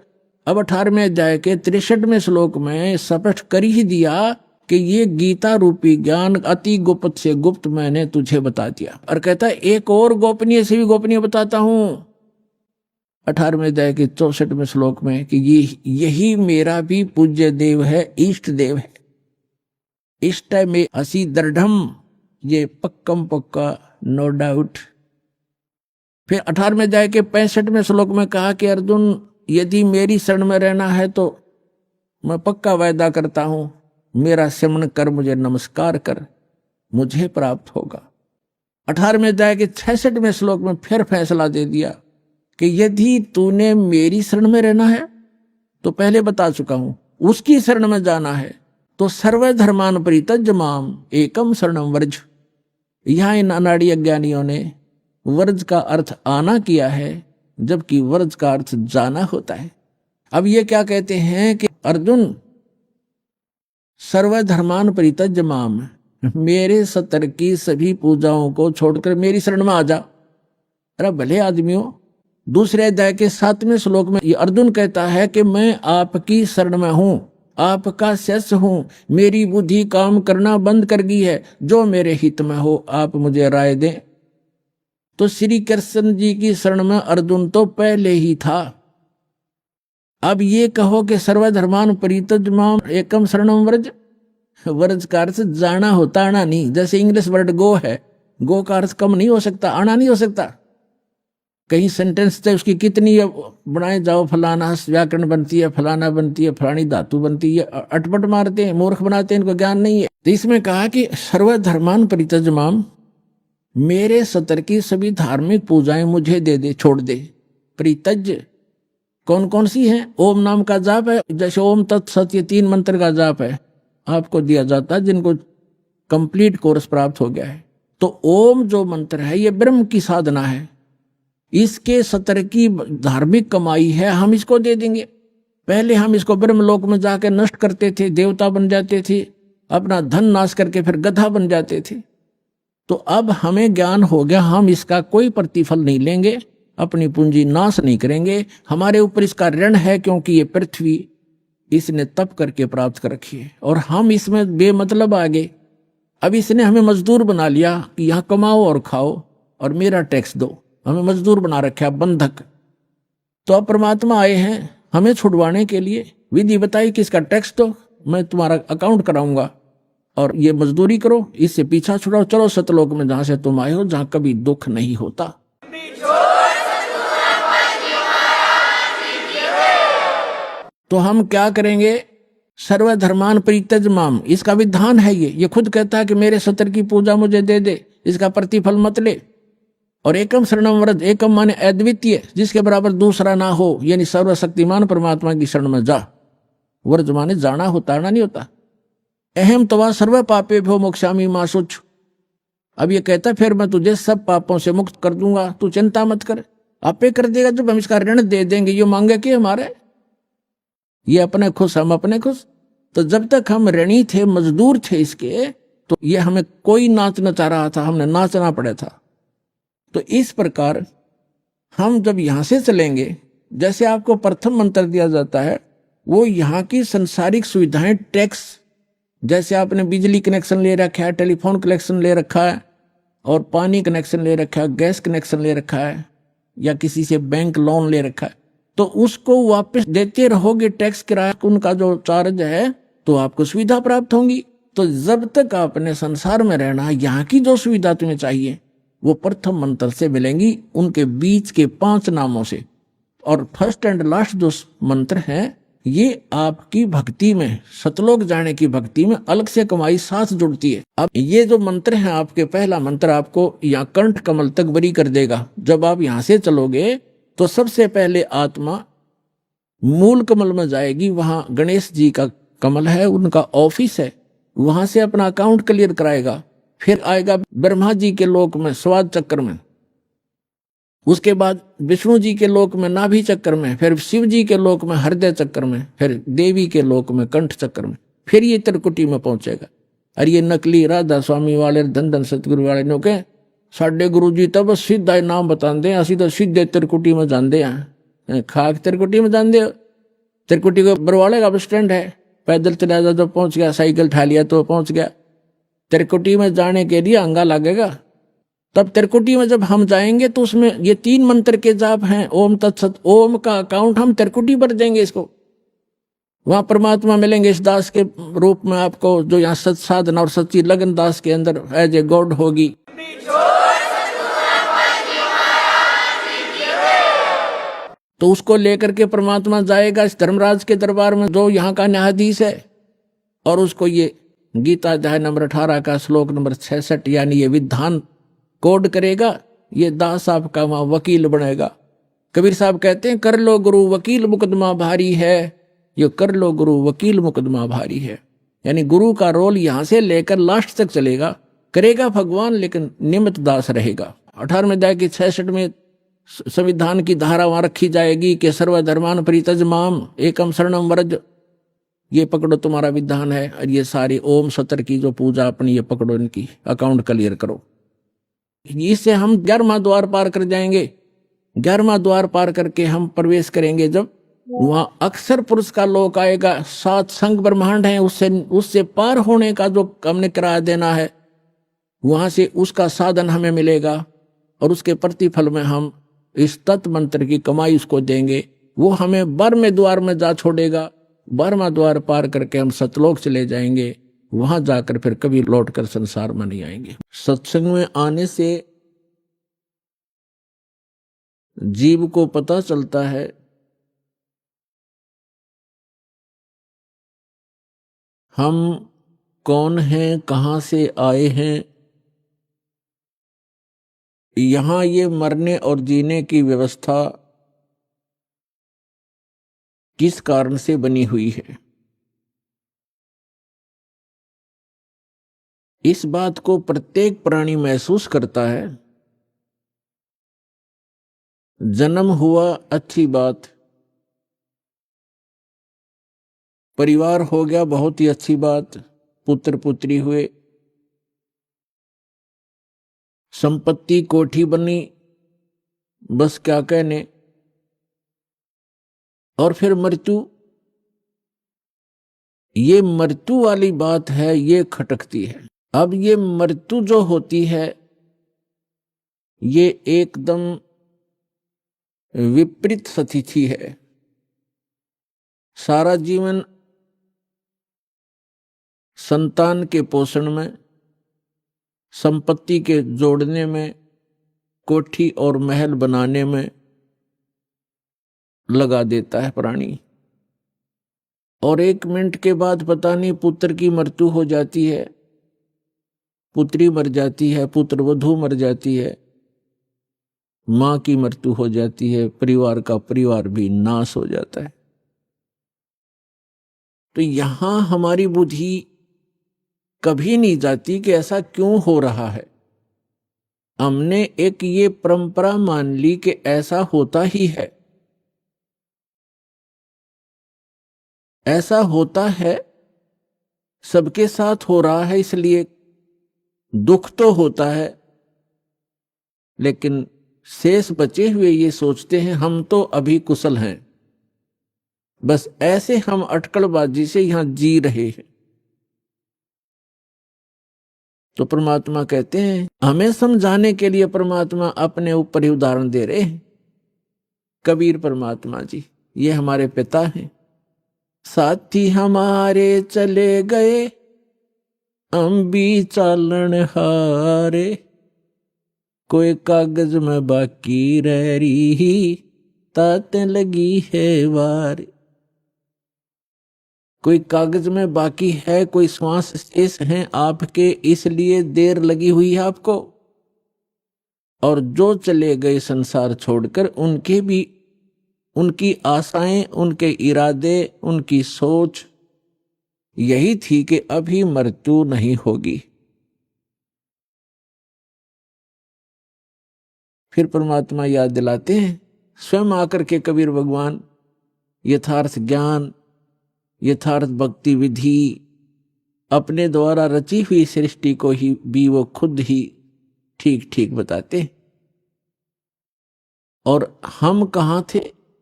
अब 18वें अध्याय के 63वें श्लोक में स्पष्ट कर ही दिया कि ये गीता रूपी ज्ञान अति गुप्त से गुप्त मैंने तुझे बता दिया। और कहता है एक और गोपनीय से भी गोपनीय बताता हूं 18वें अध्याय के 64वें श्लोक में कि यही मेरा भी पूज्य देव है, इष्ट देव है। इष्ट में असी दृढ़म, ये पक्कम पक्का, नो डाउट। फिर 18वें अध्याय के 65वें श्लोक में कहा कि अर्जुन, यदि मेरी शरण में रहना है तो मैं पक्का वायदा करता हूं, मेरा सिमरण कर, मुझे नमस्कार कर, मुझे प्राप्त होगा। 18वें अध्याय के 66वें श्लोक में फिर फैसला दे दिया कि यदि तूने मेरी शरण में रहना है तो पहले बता चुका हूं, उसकी शरण में जाना है तो सर्वधर्मान परित्यज्य माम एकम शरणम व्रज। यहां इन अनाड़ी अज्ञानियों ने व्रज का अर्थ आना किया है, जबकि व्रज का अर्थ जाना होता है। अब ये क्या कहते हैं कि अर्जुन, सर्वधर्मान परित्यज्य माम, मेरे सतर की सभी पूजाओं को छोड़कर मेरी शरण में आ जा। अरे भले आदमियों, दूसरे अध्याय के 7वें श्लोक में ये अर्जुन कहता है कि मैं आपकी शरण में हूं, आपका शिष्य हूं, मेरी बुद्धि काम करना बंद कर गई है, जो मेरे हित में हो आप मुझे राय दें। तो श्री कृष्ण जी की शरण में अर्जुन तो पहले ही था। अब ये कहो कि सर्वधर्मान परित्यज्य एकम शरणम व्रज, व्रज का अर्थ जाना होता, आना नहीं। जैसे इंग्लिश वर्ड गो है, गो का अर्थ कम नहीं हो सकता, आना नहीं हो सकता। कहीं सेंटेंस से उसकी कितनी बनाए जाओ, फलाना व्याकरण बनती है, फलाना बनती है, फलानी धातु बनती है, अटपट मारते हैं, मूर्ख बनाते हैं, इनको ज्ञान नहीं है। तो इसमें कहा कि सर्वधर्मान परित्यज्य माम, मेरे सतर की सभी धार्मिक पूजाएं मुझे दे दे, छोड़ दे। परित्यज्य कौन कौन सी हैं? ओम नाम का जाप है, जैसे ओम तत्सत, ये 3 मंत्र का जाप है, आपको दिया जाता है जिनको कंप्लीट कोर्स प्राप्त हो गया है। तो ओम जो मंत्र है ये ब्रह्म की साधना है, इसके सतर की धार्मिक कमाई है, हम इसको दे देंगे। पहले हम इसको ब्रह्मलोक में जाकर नष्ट करते थे, देवता बन जाते थे, अपना धन नाश करके फिर गधा बन जाते थे। तो अब हमें ज्ञान हो गया, हम इसका कोई प्रतिफल नहीं लेंगे, अपनी पूंजी नाश नहीं करेंगे। हमारे ऊपर इसका ऋण है, क्योंकि ये पृथ्वी इसने तप करके प्राप्त कर रखी है और हम इसमें बेमतलब आगे। अब इसने हमें मजदूर बना लिया कि यहाँ कमाओ और खाओ और मेरा टैक्स दो, हमें मजदूर बना रखा, बंधक। तो अब परमात्मा आए हैं हमें छुड़वाने के लिए, विधि बताई कि इसका टैक्स दो, मैं तुम्हारा अकाउंट कराऊंगा और ये मजदूरी करो, इससे पीछा छुड़ाओ, चलो सतलोक में जहां से तुम आए हो, जहां कभी दुख नहीं होता। तो हम क्या करेंगे? सर्वधर्मान परित्यज्य माम, इसका विधान है ये खुद कहता है कि मेरे सतर की पूजा मुझे दे दे, इसका प्रतिफल मत ले। और एकम शरणम व्रज, एकम माने अद्वितीय, जिसके बराबर दूसरा ना हो, यानी सर्वशक्तिमान परमात्मा की शरण में जा। व्रज माने जाना होता, आना नहीं होता। अहम तवा सर्व पापे भो मोक्षामि मा शुच, अब ये कहता फिर मैं तुझे सब पापों से मुक्त कर दूंगा, तू चिंता मत कर। आपे कर देगा जब हम इसका ऋण दे देंगे। ये मांगे कि हमारे, ये अपने खुश हम अपने खुश। तो जब तक हम ऋणी थे, मजदूर थे इसके, तो ये हमें कोई नाच नचा रहा था, हमने नाचना पड़ा था। तो इस प्रकार हम जब यहां से चलेंगे, जैसे आपको प्रथम मंत्र दिया जाता है, वो यहाँ की संसारिक सुविधाएं, टैक्स, जैसे आपने बिजली कनेक्शन ले रखा है, टेलीफोन कनेक्शन ले रखा है और पानी कनेक्शन ले रखा है, गैस कनेक्शन ले रखा है, या किसी से बैंक लोन ले रखा है, तो उसको वापस देते रहोगे, टैक्स किराया उनका जो चार्ज है, तो आपको सुविधा प्राप्त होंगी। तो जब तक आपने संसार में रहना, यहाँ की जो सुविधा तुम्हें चाहिए वो प्रथम मंत्र से मिलेंगी, उनके बीच के 5 नामों से। और फर्स्ट एंड लास्ट जो मंत्र है, ये आपकी भक्ति में, सतलोक जाने की भक्ति में अलग से कमाई साथ जुड़ती है। अब ये जो मंत्र है आपके, पहला मंत्र आपको यहाँ कंठ कमल तक बरी कर देगा। जब आप यहाँ से चलोगे तो सबसे पहले आत्मा मूल कमल में जाएगी, वहां गणेश जी का कमल है, उनका ऑफिस है, वहां से अपना अकाउंट क्लियर कराएगा। फिर आएगा ब्रह्मा जी के लोक में स्वाद चक्र में, उसके बाद विष्णु जी के लोक में नाभि चक्र में, फिर शिव जी के लोक में हृदय चक्र में, फिर देवी के लोक में कंठ चक्र में, फिर ये त्रिकुटी में पहुंचेगा। और ये नकली राधा स्वामी वाले, धन धन सतगुरु वाले नो के साडे गुरु जी तब सीधा नाम बताते हैं, असी तो सीधे त्रिकुटी में जाते हैं। खाक त्रिकुटी में जाते हो? त्रिकुटी को बरवाले का बस स्टैंड है, पैदल चला जा तो पहुंच गया, साइकिल ठा लिया तो पहुंच गया। त्रिकुटी में जाने के लिए अंगा लगेगा। तब त्रिकुटी में जब हम जाएंगे तो उसमें ये 3 मंत्र के जाप हैं, ओम तत्सत। ओम का अकाउंट हम त्रिकुटी पर देंगे इसको, वहां परमात्मा मिलेंगे इस दास के रूप में आपको, जो यहाँ सत साधना और सच्ची लगन दास के अंदर एज ए गॉड होगी। तो उसको लेकर के परमात्मा जाएगा इस धर्मराज के दरबार में, जो यहाँ का न्यायाधीश है, और उसको ये गीता अध्याय नंबर 18 का श्लोक नंबर 66 यानी ये विधान कोड करेगा। ये दास आपका वहां वकील बनेगा। कबीर साहब कहते हैं, कर लो गुरु वकील मुकदमा भारी है, ये कर लो गुरु वकील मुकदमा भारी है। यानी गुरु का रोल यहां से लेकर लास्ट तक चलेगा, करेगा भगवान, लेकिन निमित्त दास रहेगा। 18वें अध्याय की 66 में संविधान की धारा वहां रखी जाएगी कि सर्वधर्मान परित्यज्य माम एकम शरणम व्रज, ये पकड़ो तुम्हारा विधान है। और ये सारी ओम सतर की जो पूजा अपनी, ये पकड़ो, इनकी अकाउंट क्लियर करो। इससे हम 11वां द्वार पार कर जाएंगे। 11वां द्वार पार करके हम प्रवेश करेंगे, जब वहां अक्षर पुरुष का लोक आएगा। 7 संग ब्रह्मांड है, उससे पार होने का जो हमने किराया देना है, वहां से उसका साधन हमें मिलेगा और उसके प्रतिफल में हम इस तत्व मंत्र की कमाई उसको देंगे। वो हमें 12वें द्वार में जा छोड़ेगा। 12वां द्वार पार करके हम सतलोक चले जाएंगे, वहां जाकर फिर कभी लौटकर संसार में नहीं आएंगे। सत्संग में आने से जीव को पता चलता है हम कौन हैं, कहां से आए हैं। यहां ये मरने और जीने की व्यवस्था किस कारण से बनी हुई है, इस बात को प्रत्येक प्राणी महसूस करता है। जन्म हुआ अच्छी बात, परिवार हो गया बहुत ही अच्छी बात, पुत्र पुत्री हुए, संपत्ति कोठी बनी, बस क्या कहने, और फिर मृत्यु। ये मृत्यु वाली बात है, ये खटकती है। अब ये मृत्यु जो होती है ये एकदम विपरीत स्थिति है। सारा जीवन संतान के पोषण में, संपत्ति के जोड़ने में, कोठी और महल बनाने में लगा देता है प्राणी, और 1 मिनट के बाद पता नहीं पुत्र की मृत्यु हो जाती है, पुत्री मर जाती है, पुत्र वधू मर जाती है, मां की मृत्यु हो जाती है, परिवार का परिवार भी नाश हो जाता है। तो यहां हमारी बुद्धि कभी नहीं जाती कि ऐसा क्यों हो रहा है। हमने एक ये परंपरा मान ली कि ऐसा होता ही है, ऐसा होता है, सबके साथ हो रहा है, इसलिए दुख तो होता है। लेकिन शेष बचे हुए ये सोचते हैं हम तो अभी कुशल हैं, बस ऐसे हम अटकलबाजी से यहां जी रहे हैं। तो परमात्मा कहते हैं, हमें समझाने के लिए परमात्मा अपने ऊपर ही उदाहरण दे रहे हैं। कबीर परमात्मा जी ये हमारे पिता हैं। साथी हमारे चले गए, हम भी चालन हारे, कोई कागज में बाकी रह रही, ताते लगी है वार। कोई कागज में बाकी है, कोई श्वास शेष हैं आपके, इसलिए देर लगी हुई है आपको। और जो चले गए संसार छोड़कर, उनके भी, उनकी आशाएं, उनके इरादे, उनकी सोच यही थी कि अभी मृत्यु नहीं होगी। फिर परमात्मा याद दिलाते हैं, स्वयं आकर के कबीर भगवान यथार्थ ज्ञान, यथार्थ भक्ति विधि, अपने द्वारा रची हुई सृष्टि को ही भी वो खुद ही ठीक ठीक बताते। और हम कहाँ थे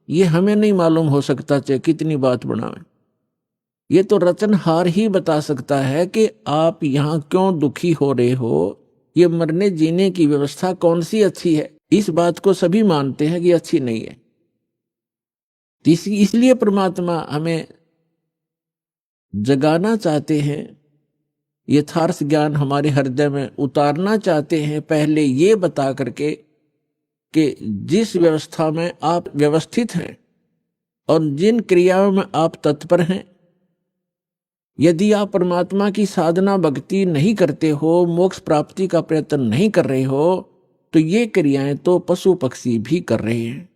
ये हमें नहीं मालूम हो सकता, चाहे कितनी बात बनावें। ये तो रचनहार ही बता सकता है कि आप यहां क्यों दुखी हो रहे हो, ये मरने जीने की व्यवस्था कौन सी अच्छी है। इस बात को सभी मानते हैं कि अच्छी नहीं है। इसलिए परमात्मा हमें जगाना चाहते हैं, यथार्थ ज्ञान हमारे हृदय में उतारना चाहते हैं, पहले ये बता करके कि जिस व्यवस्था में आप व्यवस्थित हैं और जिन क्रियाओं में आप तत्पर हैं, यदि आप परमात्मा की साधना भक्ति नहीं करते हो, मोक्ष प्राप्ति का प्रयत्न नहीं कर रहे हो, तो ये क्रियाएं तो पशु पक्षी भी कर रहे हैं।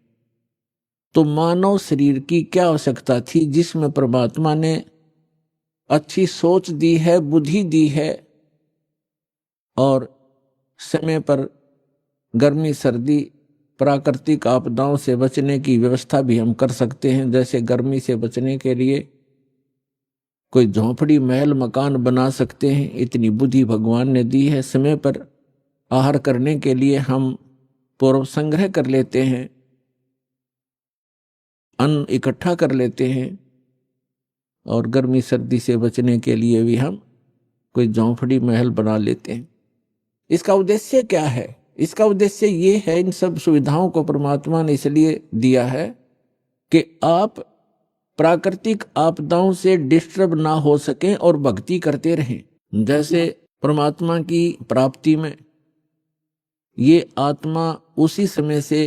तो मानव शरीर की क्या आवश्यकता थी, जिसमें परमात्मा ने अच्छी सोच दी है, बुद्धि दी है, और समय पर गर्मी सर्दी प्राकृतिक आपदाओं से बचने की व्यवस्था भी हम कर सकते हैं। जैसे गर्मी से बचने के लिए कोई झोंपड़ी महल मकान बना सकते हैं, इतनी बुद्धि भगवान ने दी है। समय पर आहार करने के लिए हम पूर्व संग्रह कर लेते हैं, अन्न इकट्ठा कर लेते हैं, और गर्मी सर्दी से बचने के लिए भी हम कोई झोंपड़ी महल बना लेते हैं। इसका उद्देश्य क्या है? इसका उद्देश्य ये है, इन सब सुविधाओं को परमात्मा ने इसलिए दिया है कि आप प्राकृतिक आपदाओं से डिस्टर्ब ना हो सकें और भक्ति करते रहें। जैसे परमात्मा की प्राप्ति में ये आत्मा उसी समय से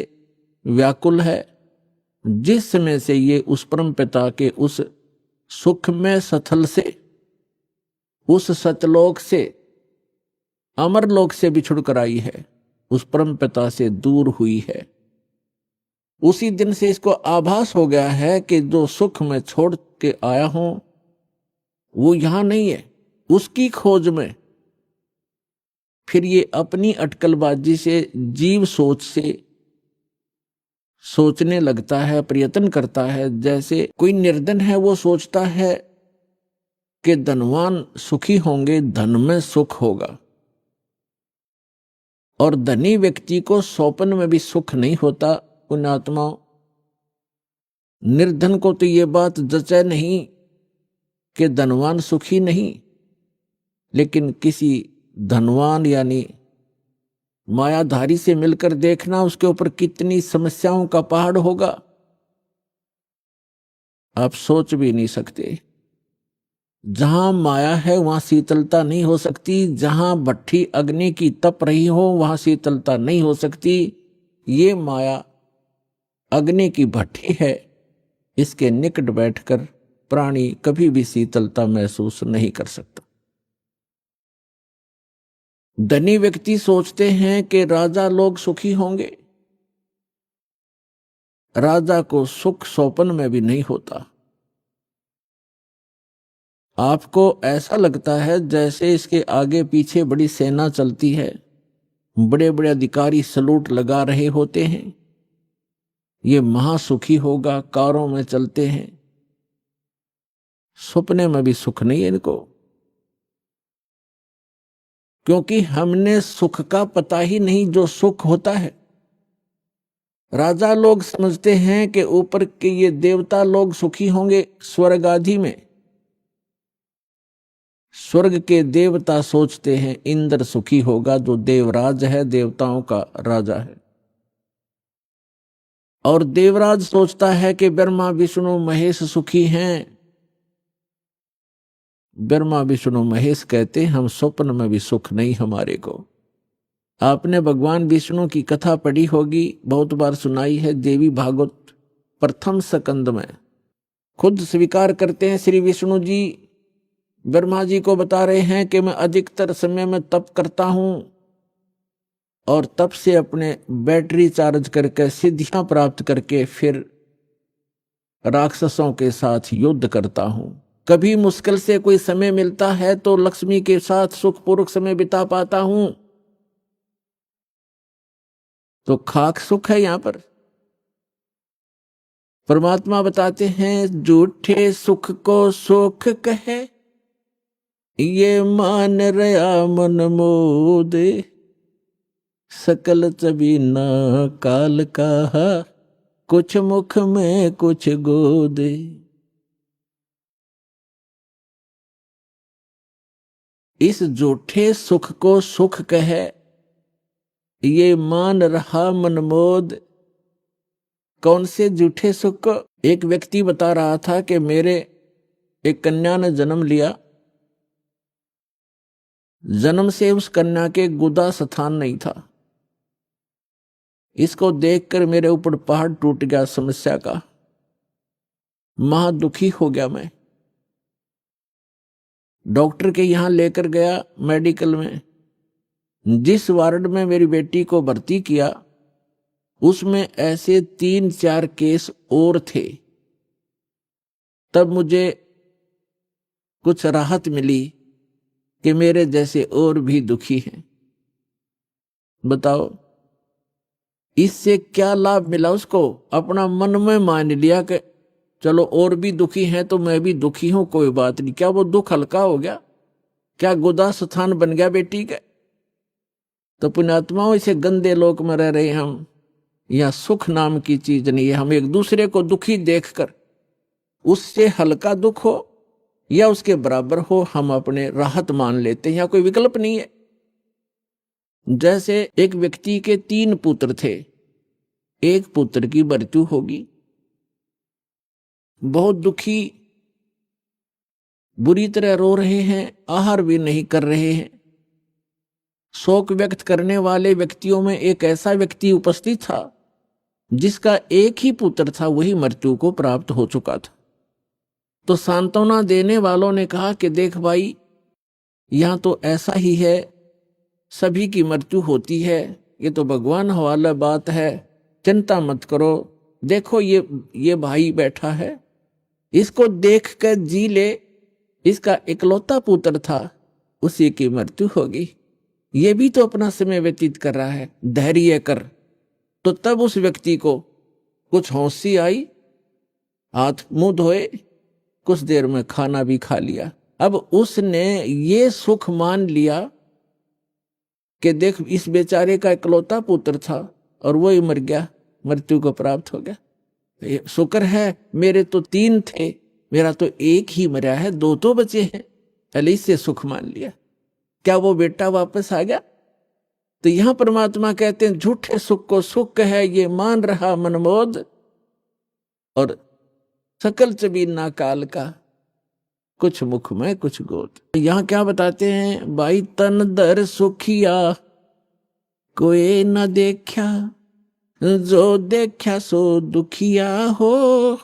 व्याकुल है जिस समय से ये उस परम पिता के उस सुखमय स्थल से, उस सतलोक से, अमरलोक से बिछुड़ कर आई है, उस परम पिता से दूर हुई है। उसी दिन से इसको आभास हो गया है कि जो सुख मैं छोड़ के आया हूं वो यहां नहीं है। उसकी खोज में फिर ये अपनी अटकलबाजी से, जीव सोच से सोचने लगता है, प्रयत्न करता है। जैसे कोई निर्धन है, वो सोचता है कि धनवान सुखी होंगे, धन में सुख होगा। और धनी व्यक्ति को स्वप्न में भी सुख नहीं होता। पुण्यात्माओं, निर्धन को तो ये बात जचे नहीं कि धनवान सुखी नहीं, लेकिन किसी धनवान यानी मायाधारी से मिलकर देखना उसके ऊपर कितनी समस्याओं का पहाड़ होगा, आप सोच भी नहीं सकते। जहां माया है वहां शीतलता नहीं हो सकती। जहां भट्ठी अग्नि की तप रही हो वहां शीतलता नहीं हो सकती। ये माया अग्नि की भट्ठी है, इसके निकट बैठकर प्राणी कभी भी शीतलता महसूस नहीं कर सकता। धनी व्यक्ति सोचते हैं कि राजा लोग सुखी होंगे। राजा को सुख स्वप्न में भी नहीं होता। आपको ऐसा लगता है जैसे इसके आगे पीछे बड़ी सेना चलती है, बड़े बड़े अधिकारी सलूट लगा रहे होते हैं, ये महासुखी होगा, कारों में चलते हैं। सपने में भी सुख नहीं है इनको, क्योंकि हमने सुख का पता ही नहीं जो सुख होता है। राजा लोग समझते हैं कि ऊपर के ये देवता लोग सुखी होंगे स्वर्ग आदि में। स्वर्ग के देवता सोचते हैं इंद्र सुखी होगा, जो देवराज है, देवताओं का राजा है। और देवराज सोचता है कि ब्रह्मा विष्णु महेश सुखी हैं। ब्रह्मा विष्णु महेश कहते हम स्वप्न में भी सुख नहीं हमारे को। आपने भगवान विष्णु की कथा पढ़ी होगी, बहुत बार सुनाई है। देवी भागवत प्रथम स्कंद में खुद स्वीकार करते हैं श्री विष्णु जी, ब्रह्मा जी को बता रहे हैं कि मैं अधिकतर समय में तप करता हूं और तप से अपने बैटरी चार्ज करके सिद्धियां प्राप्त करके फिर राक्षसों के साथ युद्ध करता हूं। कभी मुश्किल से कोई समय मिलता है तो लक्ष्मी के साथ सुखपूर्वक समय बिता पाता हूं। तो खाक सुख है यहां पर। परमात्मा बताते हैं झूठे सुख को सुख कहे, ये मान रया मन मोद, सकल चबीना काल कहा, कुछ मुख में कुछ गोद। इस झूठे सुख को सुख कहे, ये मान रहा मनमोद। कौन से झूठे सुख को? एक व्यक्ति बता रहा था कि मेरे एक कन्या ने जन्म लिया, जन्म से उस कन्या के गुदा स्थान नहीं था। इसको देखकर मेरे ऊपर पहाड़ टूट गया समस्या का, महा दुखी हो गया मैं। डॉक्टर के यहां लेकर गया मेडिकल में। जिस वार्ड में मेरी बेटी को भर्ती किया उसमें ऐसे 3-4 केस और थे। तब मुझे कुछ राहत मिली कि मेरे जैसे और भी दुखी हैं। बताओ इससे क्या लाभ मिला उसको? अपना मन में मान लिया कि चलो और भी दुखी हैं तो मैं भी दुखी हूं, कोई बात नहीं। क्या वो दुख हल्का हो गया? क्या गुदा स्थान बन गया बेटी का? तो पुण्यात्माओं, इसे गंदे लोक में रह रहे हम। यह सुख नाम की चीज नहीं है। हम एक दूसरे को दुखी देखकर उससे हल्का दुख हो या उसके बराबर हो, हम अपने राहत मान लेते हैं। यहाँ कोई विकल्प नहीं है। जैसे एक व्यक्ति के 3 पुत्र थे, एक पुत्र की मृत्यु होगी, बहुत दुखी, बुरी तरह रो रहे हैं, आहार भी नहीं कर रहे हैं। शोक व्यक्त करने वाले व्यक्तियों में एक ऐसा व्यक्ति उपस्थित था जिसका एक ही पुत्र था, वही मृत्यु को प्राप्त हो चुका था। तो सांत्वना देने वालों ने कहा कि देख भाई, यहां तो ऐसा ही है, सभी की मृत्यु होती है, ये तो भगवान हवाला बात है, चिंता मत करो। देखो ये भाई बैठा है, इसको देख कर जी ले, इसका इकलौता पुत्र था, उसी की मृत्यु होगी, ये भी तो अपना समय व्यतीत कर रहा है, धैर्य कर। तो तब उस व्यक्ति को कुछ होशी आई, हाथ मुंह धोए, कुछ देर में खाना भी खा लिया। अब उसने ये सुख मान लिया कि देख, इस बेचारे का इकलौता पुत्र था और वो ही मर गया, मृत्यु को प्राप्त हो गया। शुक्र है, मेरे तो 3 थे, मेरा तो एक ही मरा है, 2 तो बचे हैं। पहले इससे सुख मान लिया। क्या वो बेटा वापस आ गया? तो यहां परमात्मा कहते हैं, झूठे सुख को सुख है ये मान रहा मनमोद, और सकल चबीना काल का, कुछ मुख में कुछ गोद। यहां क्या बताते हैं, भाई तन दर सुखिया कोई न देखा, जो देखा सो दुखिया हो,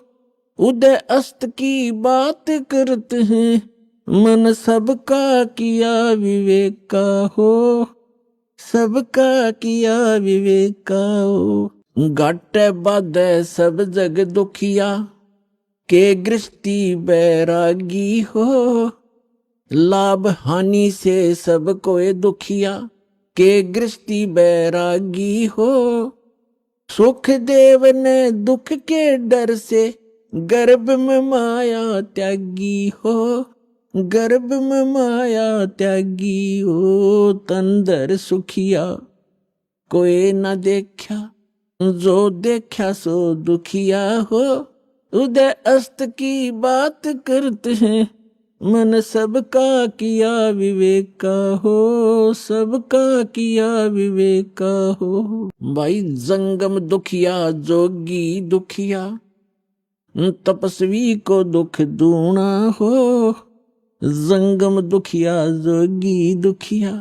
उदय अस्त की बात करते हैं, मन सबका किया विवेक का हो, सबका किया विवेक का हो। घाटे बाधे सब जग दुखिया, के गृहस्थी बैरागी हो, लाभ हानि से सब कोई दुखिया, के गृहस्थी बैरागी हो। सुख देव ने दुख के डर से, गर्भ में माया त्यागी हो, गर्भ में माया त्यागी हो। तंदर सुखिया कोई न देखा, जो देखा सो दुखिया हो, उदय अस्त की बात करते हैं, मन सबका किया विवेक का हो, सबका किया विवेक का हो। भाई जंगम दुखिया जोगी दुखिया, तपस्वी को दुख दूना हो, जंगम दुखिया जोगी दुखिया,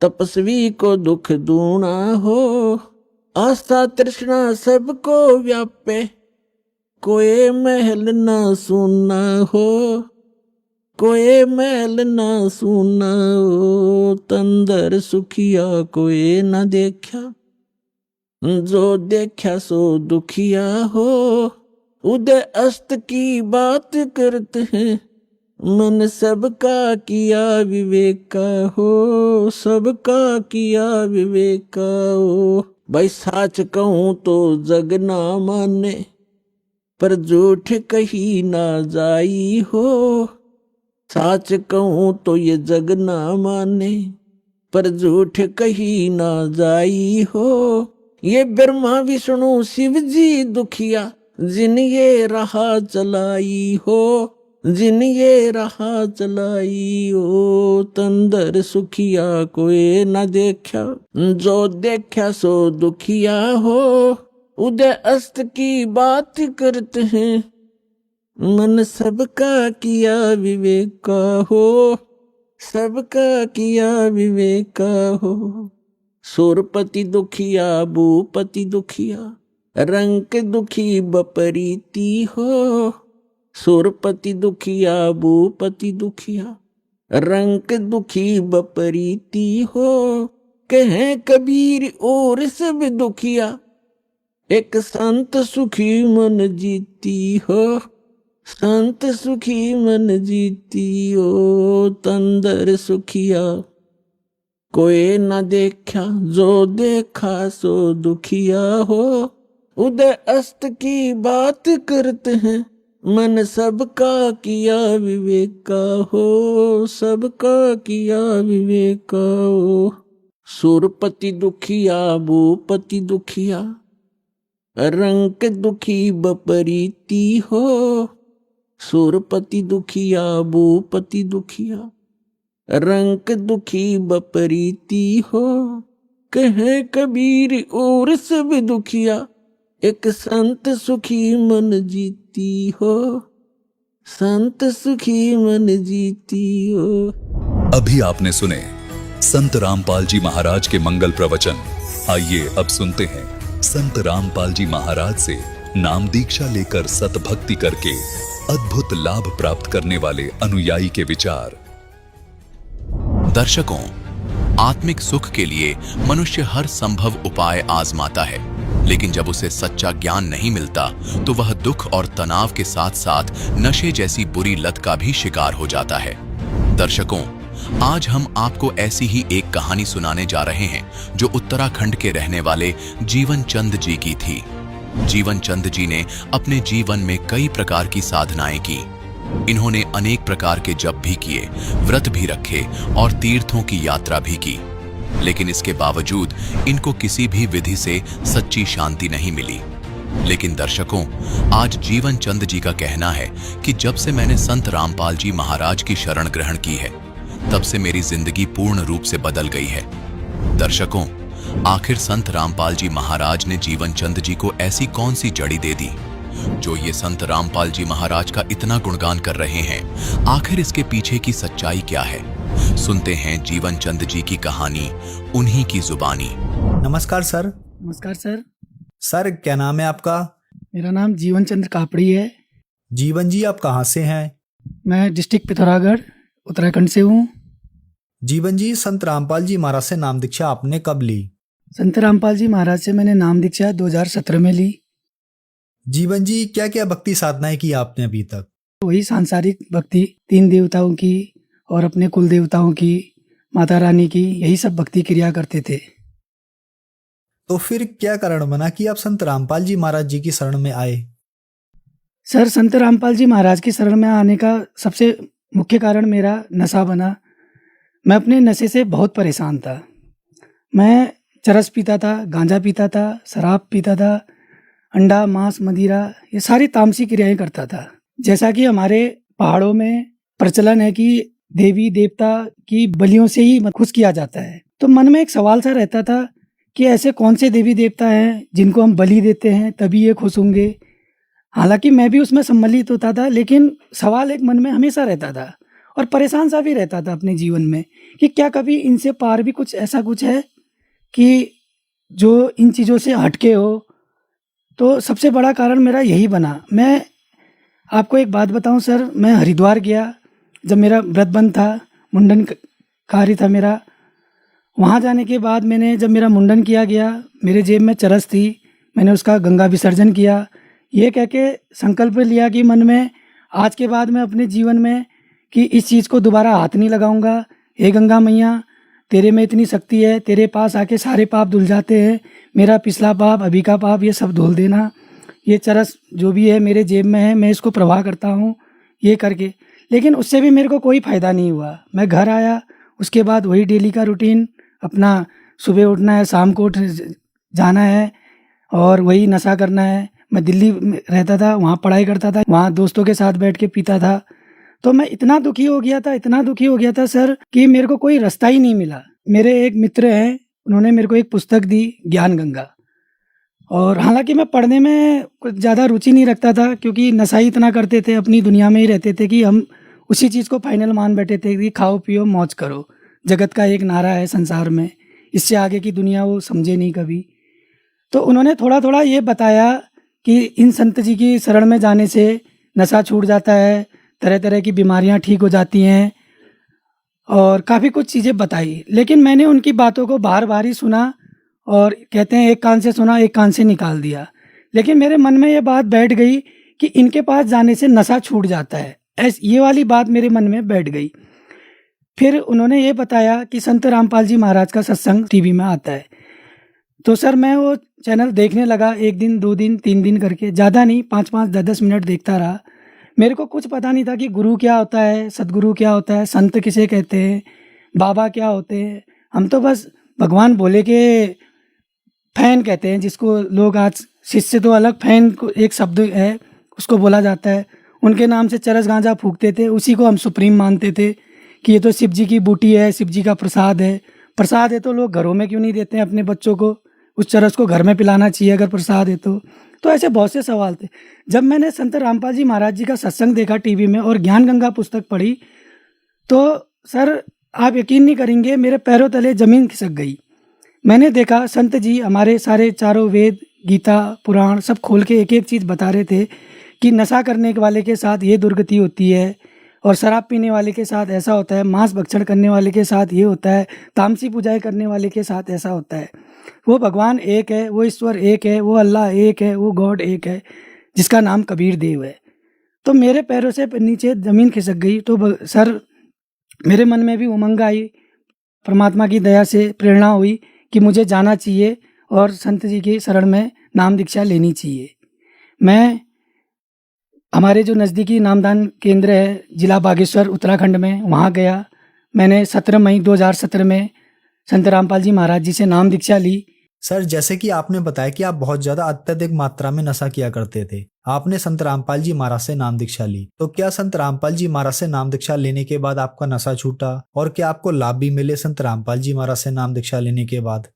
तपस्वी को दुख दूना हो। आस्था तृष्णा सबको व्यापे, कोई महल ना सुना हो, कोई महल ना सुना हो। तंदर सुखिया कोई न देखा, जो देखा सो दुखिया हो, उदय अस्त की बात करते हैं, मन सबका किया विवेक का हो, सबका किया विवेक का हो। भाई साच कहूं तो जग ना माने, पर झूठ कही ना जाई हो, साच कहूं तो ये जग ना माने, पर झूठ कही ना जाई हो। ये ब्रह्मा विष्णु शिव जी दुखिया, जिन ये राह चलाई हो, जिन ये राह चलाई हो। तंदर सुखिया कोई न देखा, जो देखा सो दुखिया हो, उदय अस्त की बात करते हैं, मन सबका किया विवेक का हो, सबका किया विवेक का हो। सुरपति दुखिया भूपति दुखिया, रंक दुखी बपरीती हो। सुरपति दुखिया भूपति दुखिया, रंक दुखी बपरीती हो। कहें कबीर और सब दुखिया, एक संत सुखी मन जीती हो, संत सुखी मन जीती हो। तंदर सुखिया कोई न देखा, जो देखा सो दुखिया हो, उदय अस्त की बात करते हैं, मन सबका किया विवेक का हो, सबका किया विवेक का हो। सुरपति दुखिया भूपति दुखिया, रंक दुखी बपरीती हो। सुरपति दुखिया भूपति दुखिया, रंक दुखी बपरीती हो। कहे कबीर और सब दुखिया, एक संत सुखी मन जीती हो, संत सुखी मन जीती हो। अभी आपने सुने संत रामपाल जी महाराज के मंगल प्रवचन। आइए अब सुनते हैं संत रामपाल जी महाराज से नाम दीक्षा लेकर सतभक्ति करके अद्भुत लाभ प्राप्त करने वाले अनुयायी के विचार। दर्शकों, आत्मिक सुख के लिए मनुष्य हर संभव उपाय आजमाता है, लेकिन जब उसे सच्चा ज्ञान नहीं मिलता तो वह दुख और तनाव के साथ साथ नशे जैसी बुरी लत का भी शिकार हो जाता है। दर्शकों, आज हम आपको ऐसी ही एक कहानी सुनाने जा रहे हैं जो उत्तराखंड के रहने वाले जीवन चंद जी की थी। जीवन चंद जी ने अपने जीवन में कई प्रकार की साधनाएं की। इन्होंने अनेक प्रकार के जप भी किए, व्रत भी रखे और तीर्थों की यात्रा भी की, लेकिन इसके बावजूद इनको किसी भी विधि से सच्ची शांति नहीं मिली। लेकिन दर्शकों, आज जीवन चंद जी का कहना है कि जब से मैंने संत रामपाल जी महाराज की शरण ग्रहण की है, तब से मेरी जिंदगी पूर्ण रूप से बदल गई है। दर्शकों, आखिर संत रामपाल जी महाराज ने जीवन चंद जी को ऐसी कौन सी जड़ी दे दी जो ये संत रामपाल जी महाराज का इतना गुणगान कर रहे हैं? आखिर इसके पीछे की सच्चाई क्या है? सुनते हैं जीवन चंद जी की कहानी उन्हीं की जुबानी। नमस्कार सर। नमस्कार सर। सर, क्या नाम है आपका? मेरा नाम जीवन चंद्र कापड़ी है। जीवन जी, आप कहाँ से हैं? मैं डिस्ट्रिक्ट पिथौरागढ़ उत्तराखंड से हूँ। जीवन जी, संत रामपाल जी महाराज से नाम दीक्षा आपने कब ली? संत रामपाल जी महाराज से मैंने नाम दीक्षा 2017 में ली। जीवन जी, क्या क्या भक्ति साधनाएं की आपने अभी तक? वही सांसारिक भक्ति, 3 देवताओं की और अपने कुल देवताओं की, माता रानी की, यही सब भक्ति क्रिया करते थे। तो फिर क्या कारण बना कि आप संत रामपाल जी महाराज जी की शरण में आए? सर, संत रामपाल जी महाराज की शरण में आने का सबसे मुख्य कारण मेरा नशा बना। मैं अपने नशे से बहुत परेशान था। मैं चरस पीता था, गांजा पीता था, शराब पीता था, अंडा, मांस, मदिरा, ये सारी तामसी क्रियाएं करता था। जैसा कि हमारे पहाड़ों में प्रचलन है कि देवी देवता की बलियों से ही खुश किया जाता है, तो मन में एक सवाल सा रहता था कि ऐसे कौन से देवी देवता हैं जिनको हम बलि देते हैं तभी ये खुश होंगे। हालांकि मैं भी उसमें सम्मिलित होता था, लेकिन सवाल एक मन में हमेशा रहता था और परेशान सा भी रहता था अपने जीवन में कि क्या कभी इनसे पार भी कुछ ऐसा कुछ है कि जो इन चीज़ों से हटके हो। तो सबसे बड़ा कारण मेरा यही बना। मैं आपको एक बात बताऊं सर, मैं हरिद्वार गया जब मेरा व्रत बंद था, मुंडन कार्य था मेरा। वहाँ जाने के बाद मैंने जब मेरा मुंडन किया गया, मेरे जेब में चरस थी, मैंने उसका गंगा विसर्जन किया, ये कह के संकल्प लिया कि मन में आज के बाद मैं अपने जीवन में कि इस चीज़ को दोबारा हाथ नहीं लगाऊंगा। हे गंगा मैया, तेरे में इतनी शक्ति है, तेरे पास आके सारे पाप धुल जाते हैं, मेरा पिछला पाप, अभी का पाप, ये सब धुल देना। ये चरस जो भी है मेरे जेब में है, मैं इसको प्रवाह करता हूँ ये करके। लेकिन उससे भी मेरे को कोई फ़ायदा नहीं हुआ। मैं घर आया, उसके बाद वही डेली का रूटीन अपना, सुबह उठना है, शाम को जाना है और वही नशा करना है। मैं दिल्ली में रहता था, वहाँ पढ़ाई करता था, वहाँ दोस्तों के साथ बैठ के पीता था। तो मैं इतना दुखी हो गया था सर कि मेरे को कोई रास्ता ही नहीं मिला। मेरे एक मित्र हैं, उन्होंने मेरे को एक पुस्तक दी, ज्ञान गंगा। और हालांकि मैं पढ़ने में कुछ ज़्यादा रुचि नहीं रखता था, क्योंकि नशा ही इतना करते थे, अपनी दुनिया में ही रहते थे कि हम उसी चीज़ को फाइनल मान बैठे थे कि खाओ पियो मौज करो। जगत का एक नारा है संसार में, इससे आगे की दुनिया वो समझे नहीं कभी। तो उन्होंने थोड़ा थोड़ा ये बताया कि इन संत जी की शरण में जाने से नशा छूट जाता है, तरह तरह की बीमारियां ठीक हो जाती हैं और काफ़ी कुछ चीज़ें बताई। लेकिन मैंने उनकी बातों को बार बार ही सुना और कहते हैं एक कान से सुना एक कान से निकाल दिया। लेकिन मेरे मन में ये बात बैठ गई कि इनके पास जाने से नशा छूट जाता है, ये वाली बात मेरे मन में बैठ गई। फिर उन्होंने ये बताया कि संत रामपाल जी महाराज का सत्संग टीवी में आता है। तो सर मैं वो चैनल देखने लगा, 1 दिन 2 दिन 3 दिन करके, ज़्यादा नहीं, 5-5 10-10 मिनट देखता रहा। मेरे को कुछ पता नहीं था कि गुरु क्या होता है, सदगुरु क्या होता है, संत किसे कहते हैं, बाबा क्या होते हैं। हम तो बस भगवान भोले के फैन कहते हैं, जिसको लोग आज शिष्य तो अलग, फैन को एक शब्द है उसको बोला जाता है। उनके नाम से चरस गांजा फूकते थे, उसी को हम सुप्रीम मानते थे कि ये तो शिव जी की बूटी है, शिव जी का प्रसाद है। प्रसाद है तो लोग घरों में क्यों नहीं देते हैं अपने बच्चों को, उस चरस को घर में पिलाना चाहिए अगर प्रसाद है तो ऐसे बहुत से सवाल थे। जब मैंने संत रामपाल जी महाराज जी का सत्संग देखा टीवी में और ज्ञान गंगा पुस्तक पढ़ी, तो सर आप यकीन नहीं करेंगे, मेरे पैरों तले ज़मीन खिसक गई। मैंने देखा संत जी हमारे सारे चारों वेद, गीता, पुराण सब खोल के एक एक चीज़ बता रहे थे कि नशा करने वाले के साथ ये दुर्गति होती है, और शराब पीने वाले के साथ ऐसा होता है, मांस भक्षण करने वाले के साथ ये होता है, तामसी पूजाएं करने वाले के साथ ऐसा होता है। वो भगवान एक है, वो ईश्वर एक है, वो अल्लाह एक है, वो गॉड एक है, जिसका नाम कबीर देव है। तो मेरे पैरों से नीचे ज़मीन खिसक गई। तो सर मेरे मन में भी उमंग आई, परमात्मा की दया से प्रेरणा हुई कि मुझे जाना चाहिए और संत जी की शरण में नाम दीक्षा लेनी चाहिए। मैं हमारे जो नज़दीकी नामदान केंद्र है जिला बागेश्वर उत्तराखंड में, वहाँ गया। मैंने 17 मई 2017 में संत रामपाल जी महाराज जी से नाम दीक्षा ली। सर जैसे कि आपने बताया कि आप बहुत ज्यादा अत्यधिक मात्रा में नशा किया करते थे, आपने संत रामपाल जी महाराज से नाम दीक्षा ली, तो क्या संत रामपाल जी महाराज से नाम दीक्षा लेने के बाद आपका नशा छूटा, और क्या आपको लाभ भी मिले संत रामपाल जी महाराज से नाम दीक्षा लेने के बाद?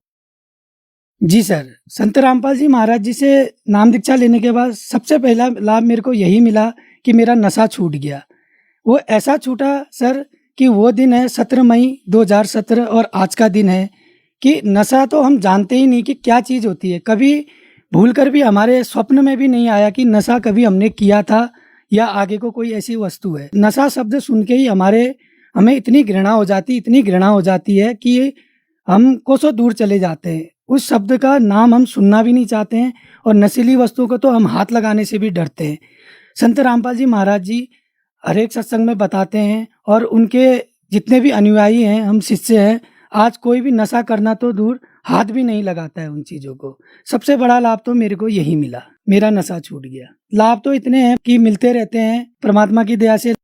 जी सर, संत रामपाल जी महाराज जी से नाम दीक्षा लेने के बाद सबसे पहला लाभ मेरे को यही मिला कि मेरा नशा छूट गया। वो ऐसा छूटा सर कि वो दिन है 17 मई 2017 और आज का दिन है कि नशा तो हम जानते ही नहीं कि क्या चीज़ होती है। कभी भूल कर भी हमारे स्वप्न में भी नहीं आया कि नशा कभी हमने किया था या आगे को कोई ऐसी वस्तु है। नशा शब्द सुन के ही हमें इतनी घृणा हो जाती है कि हम कोसों दूर चले जाते हैं। उस शब्द का नाम हम सुनना भी नहीं चाहते हैं, और नशीली वस्तु को तो हम हाथ लगाने से भी डरते हैं। संत रामपाल जी महाराज जी हर एक सत्संग में बताते हैं, और उनके जितने भी अनुयायी हैं, हम शिष्य हैं, आज कोई भी नशा करना तो दूर, हाथ भी नहीं लगाता है उन चीज़ों को। सबसे बड़ा लाभ तो मेरे को यही मिला, मेरा नशा छूट गया। लाभ तो इतने हैं कि मिलते रहते हैं परमात्मा की दया से।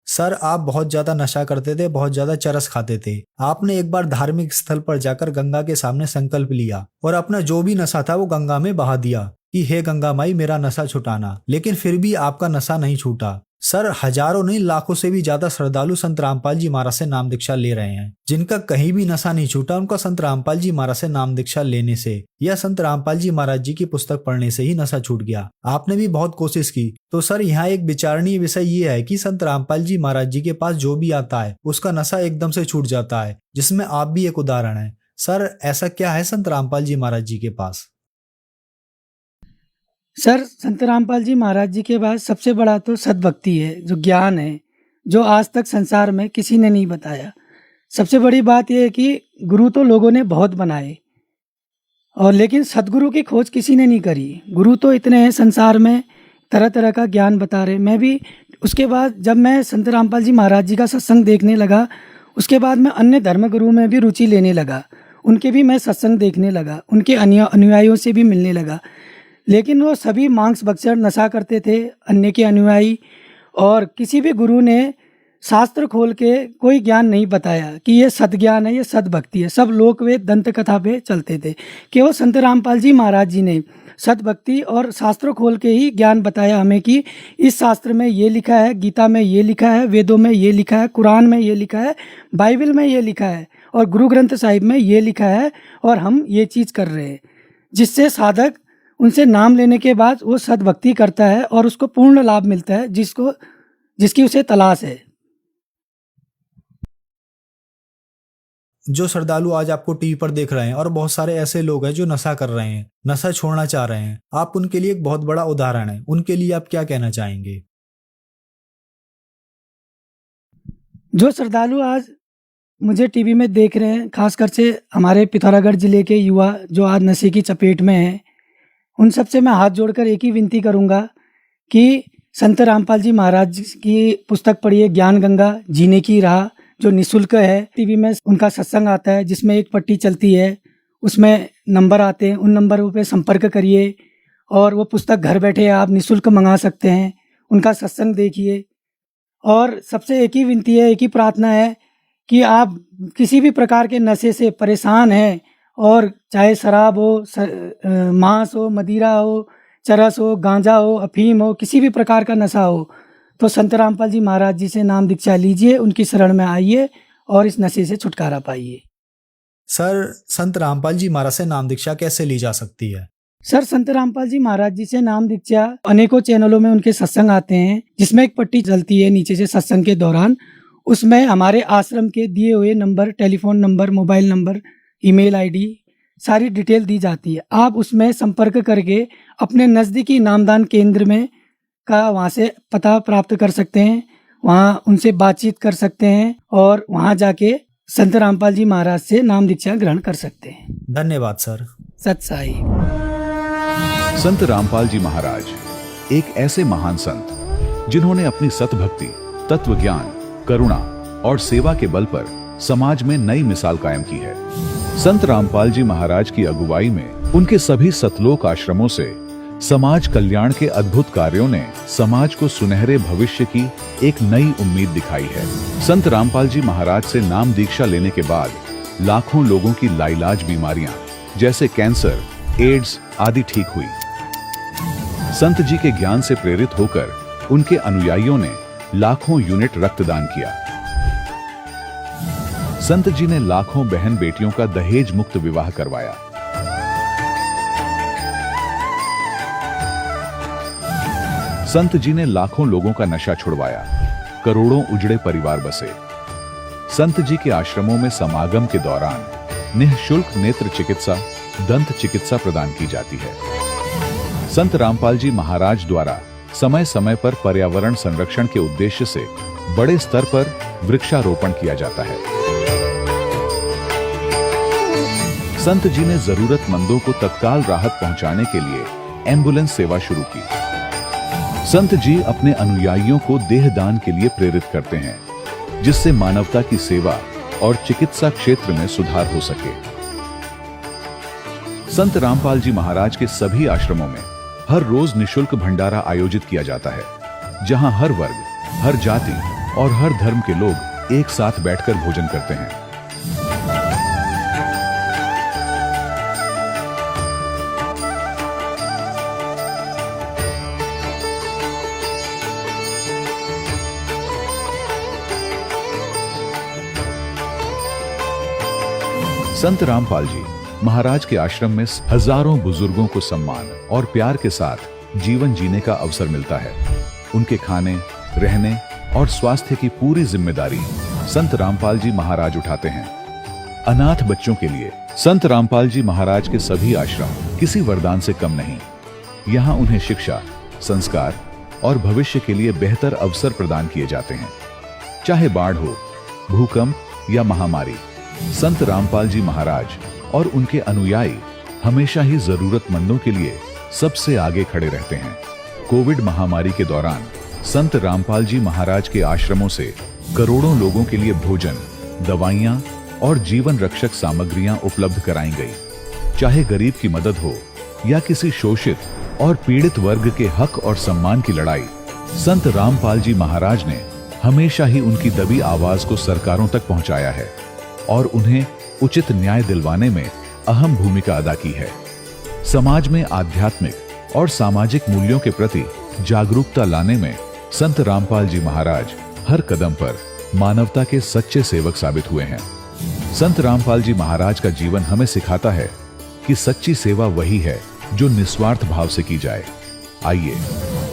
सर आप बहुत ज्यादा नशा करते थे, बहुत ज्यादा चरस खाते थे। आपने एक बार धार्मिक स्थल पर जाकर गंगा के सामने संकल्प लिया और अपना जो भी नशा था वो गंगा में बहा दिया कि हे गंगा माई मेरा नशा छुटाना, लेकिन फिर भी आपका नशा नहीं छूटा। सर हजारों नहीं लाखों से भी ज्यादा श्रद्धालु संत रामपाल जी महाराज से नाम दीक्षा ले रहे हैं, जिनका कहीं भी नशा नहीं छूटा, उनका संत रामपाल जी महाराज से नाम दीक्षा लेने से या संत रामपाल जी महाराज जी की पुस्तक पढ़ने से ही नशा छूट गया। आपने भी बहुत कोशिश की। तो सर यहाँ एक विचारणीय विषय ये है कि संत रामपाल जी महाराज जी के पास जो भी आता है उसका नशा एकदम से छूट जाता है, जिसमें आप भी एक उदाहरण है। सर ऐसा क्या है संत रामपाल जी महाराज जी के पास? सर संत रामपाल जी महाराज जी के पास सबसे बड़ा तो सद्भक्ति है, जो ज्ञान है, जो आज तक संसार में किसी ने नहीं बताया। सबसे बड़ी बात यह है कि गुरु तो लोगों ने बहुत बनाए, और लेकिन सदगुरु की खोज किसी ने नहीं करी। गुरु तो इतने हैं संसार में, तरह तरह का ज्ञान बता रहे। मैं भी उसके बाद जब मैं संत रामपाल जी महाराज जी का सत्संग देखने लगा, उसके बाद मैं अन्य धर्म गुरु में भी रुचि लेने लगा, उनके भी मैं सत्संग देखने लगा, उनके अनुयायियों से भी मिलने लगा। लेकिन वो सभी मांस भक्षण नशा करते थे, अन्य के अनुयायी, और किसी भी गुरु ने शास्त्र खोल के कोई ज्ञान नहीं बताया कि ये सद्ज्ञान है, ये सद्भक्ति है। सब लोक वेद दंत कथा पे चलते थे। केवल संत रामपाल जी महाराज जी ने सद्भक्ति और शास्त्र खोल के ही ज्ञान बताया हमें कि इस शास्त्र में ये लिखा है, गीता में ये लिखा है, वेदों में ये लिखा है, कुरान में ये लिखा है, बाइबल में ये लिखा है, और गुरु ग्रंथ साहिब में ये लिखा है, और हम ये चीज़ कर रहे हैं, जिससे साधक उनसे नाम लेने के बाद वो सद्भक्ति करता है और उसको पूर्ण लाभ मिलता है, जिसकी उसे तलाश है। जो श्रद्धालु आज आपको टीवी पर देख रहे हैं, और बहुत सारे ऐसे लोग हैं जो नशा कर रहे हैं, नशा छोड़ना चाह रहे हैं, आप उनके लिए एक बहुत बड़ा उदाहरण है। उनके लिए आप क्या कहना चाहेंगे? जो श्रद्धालु आज मुझे टीवी में देख रहे हैं, खासकर से हमारे पिथौरागढ़ जिले के युवा जो आज नशे की चपेट में हैं, उन सबसे मैं हाथ जोड़कर एक ही विनती करूंगा कि संत रामपाल जी महाराज की पुस्तक पढ़िए, ज्ञान गंगा जीने की राह, जो निःशुल्क है। टीवी में उनका सत्संग आता है जिसमें एक पट्टी चलती है, उसमें नंबर आते हैं, उन नंबरों पे संपर्क करिए, और वो पुस्तक घर बैठे आप निःशुल्क मंगा सकते हैं। उनका सत्संग देखिए। और सबसे एक ही विनती है, एक ही प्रार्थना है कि आप किसी भी प्रकार के नशे से परेशान हैं, और चाहे शराब हो, मांस हो, मदिरा हो, चरस हो, गांजा हो, अफीम हो, किसी भी प्रकार का नशा हो, तो संत रामपाल जी महाराज जी से नाम दीक्षा लीजिए, उनकी शरण में आइए और इस नशे से छुटकारा पाइए। सर, संत रामपाल जी महाराज से नाम दीक्षा कैसे ली जा सकती है? सर, संत रामपाल जी महाराज जी से नाम दीक्षा अनेकों चैनलों में उनके सत्संग आते हैं, जिसमें एक पट्टी चलती है नीचे से सत्संग के दौरान। उसमें हमारे आश्रम के दिए हुए number, telephone number, mobile number, email ID, सारी डिटेल दी जाती है। आप उसमें संपर्क करके अपने नज़दीकी नामदान केंद्र में का वहाँ से पता प्राप्त कर सकते हैं, वहाँ उनसे बातचीत कर सकते हैं और वहाँ जाके संत रामपाल जी महाराज से नाम दीक्षा ग्रहण कर सकते हैं। धन्यवाद सर। सत साई। संत रामपाल जी महाराज एक ऐसे महान संत जिन्होंने अपनी सतभक्ति, तत्व ज्ञान, करुणा और सेवा के बल पर समाज में नई मिसाल कायम की है। संत रामपाल जी महाराज की अगुवाई में उनके सभी सतलोक आश्रमों से समाज कल्याण के अद्भुत कार्यों ने समाज को सुनहरे भविष्य की एक नई उम्मीद दिखाई है। संत रामपाल जी महाराज से नाम दीक्षा लेने के बाद लाखों लोगों की लाइलाज बीमारियां जैसे कैंसर, एड्स आदि ठीक हुई। संत जी के ज्ञान से प्रेरित होकर उनके अनुयायियों ने लाखों यूनिट रक्तदान किया। संत जी ने लाखों बहन बेटियों का दहेज मुक्त विवाह करवाया। संत जी ने लाखों लोगों का नशा छुड़वाया, करोड़ों उजड़े परिवार बसे। संत जी के आश्रमों में समागम के दौरान निःशुल्क नेत्र चिकित्सा, दंत चिकित्सा प्रदान की जाती है। संत रामपाल जी महाराज द्वारा समय समय पर पर्यावरण संरक्षण के उद्देश्य से बड़े स्तर पर वृक्षारोपण किया जाता है। संत जी ने जरूरतमंदों को तत्काल राहत पहुंचाने के लिए एम्बुलेंस सेवा शुरू की। संत जी अपने अनुयायियों को देहदान के लिए प्रेरित करते हैं, जिससे मानवता की सेवा और चिकित्सा क्षेत्र में सुधार हो सके। संत रामपाल जी महाराज के सभी आश्रमों में हर रोज निःशुल्क भंडारा आयोजित किया जाता है, जहां हर वर्ग, हर जाति और हर धर्म के लोग एक साथ बैठकर भोजन करते हैं। संत रामपाल जी महाराज के आश्रम में हजारों बुजुर्गों को सम्मान और प्यार के साथ जीवन जीने का अवसर मिलता है। उनके खाने, रहने और स्वास्थ्य की पूरी जिम्मेदारी संत रामपाल जी महाराज उठाते हैं। अनाथ बच्चों के लिए संत रामपाल जी महाराज के सभी आश्रम किसी वरदान से कम नहीं। यहाँ उन्हें शिक्षा, संस्कार और भविष्य के लिए बेहतर अवसर प्रदान किए जाते हैं। चाहे बाढ़ हो, भूकंप या महामारी, संत रामपाल जी महाराज और उनके अनुयायी हमेशा ही जरूरतमंदों के लिए सबसे आगे खड़े रहते हैं। कोविड महामारी के दौरान संत रामपाल जी महाराज के आश्रमों से करोड़ों लोगों के लिए भोजन, दवाइयां और जीवन रक्षक सामग्रियां उपलब्ध कराई गई। चाहे गरीब की मदद हो या किसी शोषित और पीड़ित वर्ग के हक और सम्मान की लड़ाई, संत रामपाल जी महाराज ने हमेशा ही उनकी दबी आवाज को सरकारों तक पहुंचाया है और उन्हें उचित न्याय दिलवाने में अहम भूमिका अदा की है। समाज में आध्यात्मिक और सामाजिक मूल्यों के प्रति जागरूकता लाने में संत रामपाल जी महाराज हर कदम पर मानवता के सच्चे सेवक साबित हुए हैं। संत रामपाल जी महाराज का जीवन हमें सिखाता है कि सच्ची सेवा वही है जो निस्वार्थ भाव से की जाए। आइए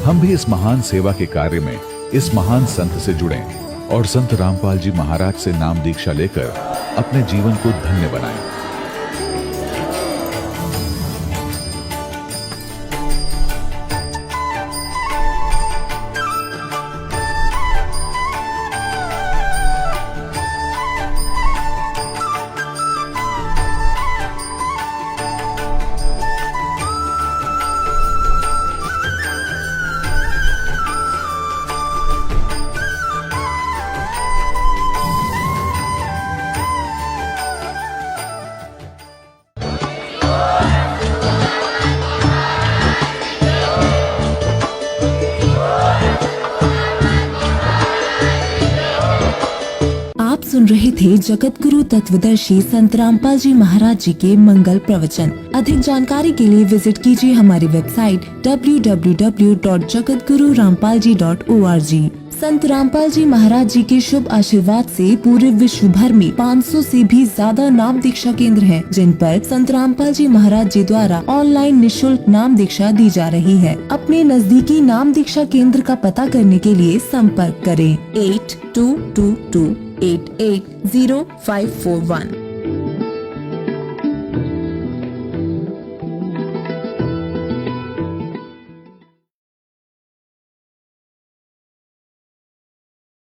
हम भी इस महान सेवा के कार्य में इस महान संत से जुड़ें और संत रामपाल जी महाराज से नाम दीक्षा लेकर अपने जीवन को धन्य बनाएं। सुन रहे थे जगत गुरु तत्वदर्शी संत रामपाल जी महाराज जी के मंगल प्रवचन। अधिक जानकारी के लिए विजिट कीजिए हमारी वेबसाइट www.jagatgururampalji.org। संत रामपाल जी महाराज जी के शुभ आशीर्वाद से पूरे विश्व भर में 500 से भी ज्यादा नाम दीक्षा केंद्र हैं, जिन पर संत रामपाल जी महाराज जी द्वारा ऑनलाइन निशुल्क नाम दीक्षा दी जा रही है। अपने नजदीकी नाम दीक्षा केंद्र का पता करने के लिए संपर्क करें 8222880541।